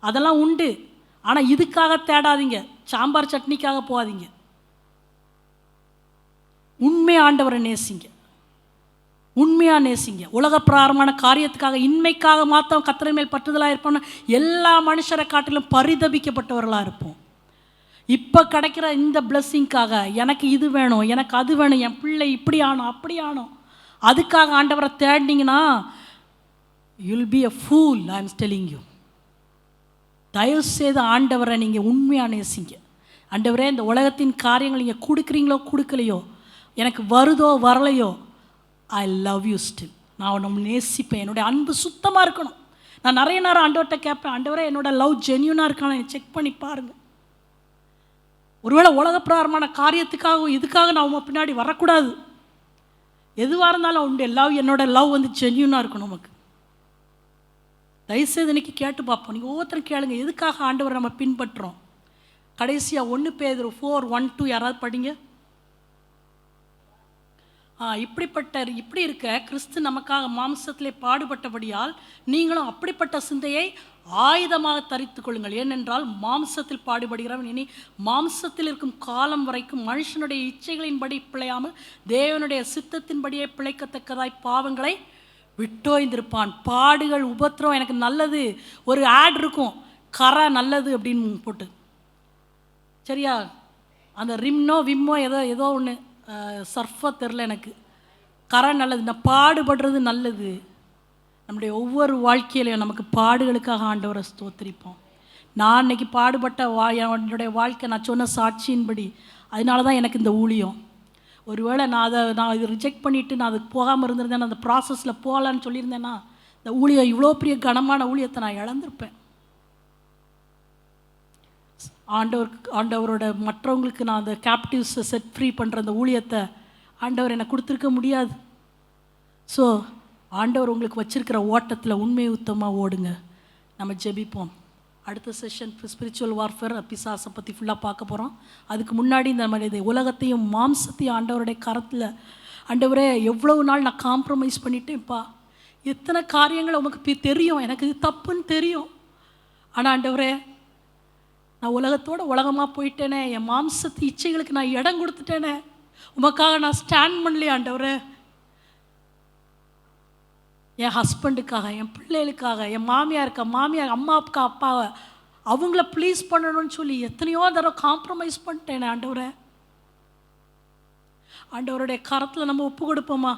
அதெல்லாம் உண்டு. ஆனால் இதுக்காக தேடாதீங்க, சாம்பார் சட்னிக்காக போகாதீங்க. உண்மை ஆண்டவரை நேசிங்க, உண்மையாக நேசிங்க. உலக பிராரமான காரியத்துக்காக இன்மைக்காக மாற்ற கர்த்தர் மேல் பற்றுதலாக இருப்போம்னா எல்லா மனுஷரை காட்டிலும் பரிதபிக்கப்பட்டவர்களாக இருப்போம். இப்போ கிடைக்கிற இந்த பிளஸ்ஸிங்காக எனக்கு இது வேணும், எனக்கு அது வேணும், என் பிள்ளை இப்படி ஆனோம் அப்படி ஆனோம், அதுக்காக ஆண்டவரை தேடினீங்கன்னா you'll be a fool. I am telling you. தயவுசெய்து ஆண்டவரை நீங்கள் உண்மையாக நேசிங்க. ஆண்டவரே, இந்த உலகத்தின் காரியங்கள் நீங்கள் கொடுக்குறீங்களோ கொடுக்கலையோ, எனக்கு வருதோ வரலையோ, ஐ லவ் யூ ஸ்டில். நான் அவனை நேசிப்பேன், என்னுடைய அன்பு சுத்தமாக இருக்கணும். நான் நிறைய நேரம் ஆண்டவர்கிட்ட கேட்பேன், ஆண்டவரே என்னோட லவ் ஜென்யூனாக இருக்கான்னு செக் பண்ணி பாருங்கள். ஒருவேளை உலக பிரகாரமான காரியத்துக்காக இதுக்காக நான் உங்கள் பின்னாடி வரக்கூடாது. எதுவாக இருந்தாலும் உண்டு லவ், என்னோட லவ் ஜென்யூனாக இருக்கணும் நமக்கு. தயவுசெய்து இன்னைக்கு கேட்டு பார்ப்போம். நீங்கள் ஒவ்வொருத்தரும் கேளுங்க, எதுக்காக ஆண்டவரை நம்ம பின்பற்றுறோம். கடைசியாக 1 பேதுரு 4:1-2 யாராவது படிங்க. இப்படி இருக்க கிறிஸ்து நமக்காக மாம்சத்திலே பாடுபட்டபடியால் நீங்களும் அப்படிப்பட்ட சிந்தையை ஆயுதமாக தரித்து கொள்ளுங்கள். ஏனென்றால் மாம்சத்தில் பாடுபடுகிறவன் இனி மாம்சத்தில் இருக்கும் காலம் வரைக்கும் மனுஷனுடைய இச்சைகளின்படி பிழையாமல் தேவனுடைய சித்தத்தின்படியே பிழைக்கத்தக்கதாய் பாவங்களை விட்டோய்ந்திருப்பான். பாடுகள் உபத்திரம் எனக்கு நல்லது. ஒரு ஆட் இருக்கும், கரை நல்லது அப்படின்னு போட்டு, சரியா? அந்த ரிம்னோ விம்மோ ஏதோ ஒன்று சர்ஃபாக தெரில எனக்கு. கரை நல்லது, நான் பாடுபடுறது நல்லது. நம்முடைய ஒவ்வொரு வாழ்க்கையிலையும் நமக்கு பாடுகளுக்காக ஆண்டவரை ஸ்தோத்திரிப்போம். நான் இன்னைக்கு பாடுபட்ட என்னுடைய வாழ்க்கை நான் சொன்ன சாட்சியின்படி, அதனால தான் எனக்கு இந்த ஊழியம். ஒருவேளை நான் இது ரிஜெக்ட் பண்ணிவிட்டு நான் அதுக்கு போகாமல் இருந்திருந்தேன், அந்த ப்ராசஸில் போகலான்னு சொல்லியிருந்தேன்னா இந்த ஊழியம், இவ்வளோ பெரிய கனமான ஊழியத்தை நான் இழந்திருப்பேன். ஆண்டவரோட மற்றவங்களுக்கு நான் அந்த கேப்டிவ்ஸை செட் ஃப்ரீ பண்ணுற அந்த ஊழியத்தை ஆண்டவர் எனக்கு கொடுத்துருக்க முடியாது. ஸோ ஆண்டவர் உங்களுக்கு வச்சுருக்கிற ஓட்டத்தில் உண்மை உத்தமாக ஓடுங்க. நம்ம ஜெபிப்போம். அடுத்த செஷன் ஸ்பிரிச்சுவல் வார்ஃபேர், பிசாசை பற்றி ஃபுல்லாக பார்க்க போகிறோம். அதுக்கு முன்னாடி இந்த மாதிரி உலகத்தையும் மாம்சத்தையும் ஆண்டவருடைய கரத்தில், ஆண்டவரே எவ்வளவு நாள் நான் காம்ப்ரமைஸ் பண்ணிட்டேன்ப்பா, எத்தனை காரியங்கள் உமக்கு தெரியும், எனக்கு இது தப்புன்னு தெரியும். ஆனால் ஆண்டவரே, நான் உலகமாக போயிட்டேனே, என் மாம்சத்து இச்சைகளுக்கு நான் இடம் கொடுத்துட்டேனே, உமக்காக நான் ஸ்டாண்ட் பண்ணலையே ஆண்டவரே. என் ஹஸ்பண்டுக்காக, என் பிள்ளைகளுக்காக, என் மாமியார் அம்மாவுக்கு அப்பாவை அவங்கள ப்ளீஸ் பண்ணணும்னு சொல்லி எத்தனையோ தடவை காம்ப்ரமைஸ் பண்ணிட்டேனே ஆண்டவரே. ஆண்டவருடைய கரத்தில் நம்ம ஒப்பு கொடுப்போமா?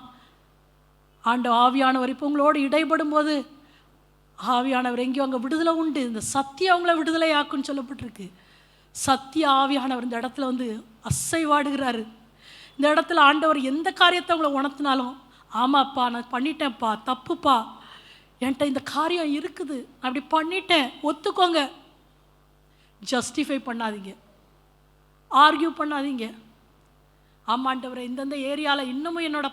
ஆவியானவர் இப்போ உங்களோடு இடைப்படும் போது, ஆவியானவர் எங்கேயோ அங்கே விடுதலை உண்டு. இந்த சத்தியம் அவங்கள விடுதலை ஆக்குன்னு சொல்லப்பட்டிருக்கு. சத்திய ஆவியானவர் இந்த இடத்துல அசைவாடுகிறாரு. இந்த இடத்துல ஆண்டவர் எந்த காரியத்தை அவங்கள உணர்த்தினாலும், ஆமாப்பா நான் பண்ணிட்டேன்ப்பா, தப்புப்பா, என்கிட்ட இந்த காரியம் இருக்குது, அப்படி பண்ணிட்டேன், ஒத்துக்கோங்க. ஜஸ்டிஃபை பண்ணாதீங்க, ஆர்கியூ பண்ணாதீங்க. ஆமாண்டவரை, இந்தந்த ஏரியாவில் இன்னமும் என்னோட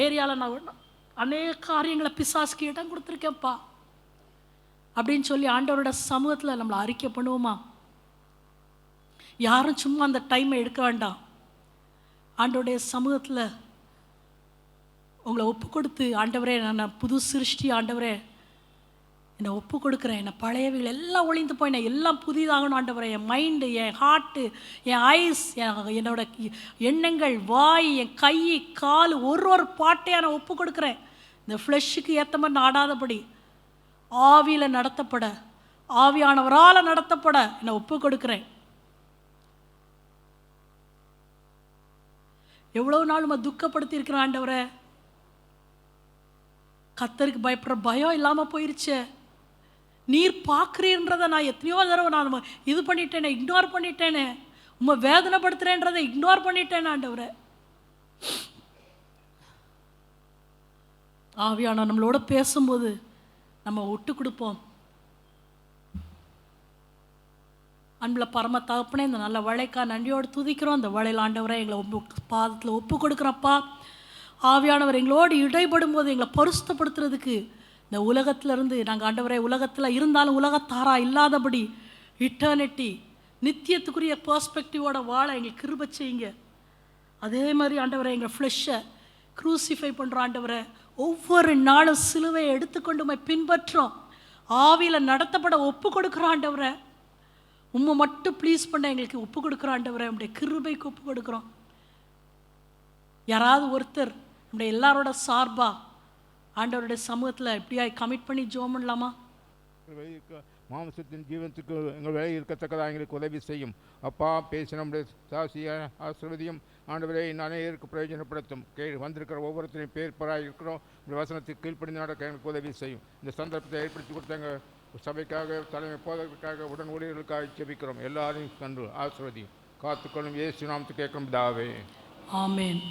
ஏரியாவில் நான் அநேக காரியங்களை பிசாசுக்கு இடம் கொடுத்துருக்கேன்ப்பா அப்படின்னு சொல்லி ஆண்டவரோட சமூகத்தில் நம்மளை அறிக்கை பண்ணுவோமா? யாரும் சும்மா அந்த டைமை எடுக்க வேண்டாம். ஆண்டவருடைய சமூகத்தில் உங்களை ஒப்பு கொடுத்து, ஆண்டவரே நான் புது சிருஷ்டி, ஆண்டவரே என்னை ஒப்பு கொடுக்குறேன், என்னை பழையவைகள் எல்லாம் ஒழிந்து போய் எல்லாம் புதிதாகணும் ஆண்டவரே. என் மைண்டு, என் ஹார்ட்டு, என் ஐஸ், என்னோட எண்ணங்கள், வாய், என் கை, கால், ஒரு பாட்டையாக நான் ஒப்பு கொடுக்குறேன். இந்த ஃப்ளெஷ்ஷுக்கு ஏற்ற மாதிரி நாடாதபடி ஆவியில் நடத்தப்பட, ஆவியானவரால் நடத்தப்பட என்னை ஒப்பு கொடுக்குறேன். எவ்வளோ நாள் நம்ம துக்கப்படுத்தி இருக்கிற ஆண்டவரை, கர்த்தருக்கு பயப்படுற பயம் இல்லாமல் போயிருச்சு. நீர் பார்க்குறீன்றதை நான் எத்தனையோ தடவை நான் இது பண்ணிட்டேனே, இக்னோர் பண்ணிட்டேனே, உண்மை வேதனைப்படுத்துகிறேன்றதை இக்னோர் பண்ணிட்டேன் ஆண்டவரை. ஆவியான நம்மளோட பேசும்போது நம்ம விட்டு கொடுப்போம். அன்பில் பரம தகப்பனே, இந்த நல்ல வளைக்கா நன்றியோடு துதிக்கிறோம். இந்த வளையல் ஆண்டவரை எங்களை பாதத்தில் ஒப்பு கொடுக்குறப்பா. ஆவியானவர் எங்களோடு இடைப்படும் போது எங்களை பரிசுத்தப்படுத்துறதுக்கு, இந்த உலகத்திலேருந்து நாங்கள் ஆண்டவரை உலகத்தில் இருந்தாலும் உலகத்தாரா இல்லாதபடி இட்டர்னிட்டி நித்தியத்துக்குரிய பெர்ஸ்பெக்டிவோட வாழ எங்களுக்கு கிருபை செய்யுங்க. அதே மாதிரி ஆண்டவரை எங்கள் ஃப்ளெஷ்ஷை க்ரூசிஃபை பண்ணுறோம் ஆண்டவரை. ஒவ்வொரு நாளும் சிலுவையை எடுத்துக்கொண்டு பின்பற்றோம். ஆவியில் நடத்தப்பட ஒப்பு கொடுக்குறோம் ஆண்டவரை. உம்மை மட்டும் ப்ளீஸ் பண்ண எங்களுக்கு ஒப்பு கொடுக்குறோம் ஆண்டவரை. உங்களுடைய கிருபைக்கு ஒப்பு கொடுக்குறோம். யாராவது ஒருத்தர் நம்முடைய எல்லாரோட சார்பா ஆண்டவருடைய சமூகத்தில் எப்படியாய் கமிட் பண்ணி ஜெபம் பண்ணலாமா? மாம்சத்தின் ஜீவனத்துக்கு எங்கள் வேலை இருக்கத்தக்கதாக எங்களுக்கு உதவி செய்யும். அப்பா, பேசி நம்முடைய சாசிய ஆசிர்வதியும் ஆண்டவரை அநேகருக்கு பிரயோஜனப்படுத்தும். வந்திருக்கிற ஒவ்வொருத்தரையும் பேர்பராக இருக்கிறோம். இந்த வசனத்துக்கு கீழ்ப்படிந்து நடக்க எங்களுக்கு உதவி செய்யும். இந்த சந்தர்ப்பத்தை ஏற்படுத்தி கொடுத்த எங்கள் சபைக்காக, தலைமை போதற்காக, உடன் ஊழியர்களுக்காக ஜெபிக்கிறோம். எல்லாரையும் கண்டு ஆசிர்வதியும் காத்துக்கொள்ளும். இயேசு நாமத்துக்கு கேட்கும் பிதாவே, ஆமென்.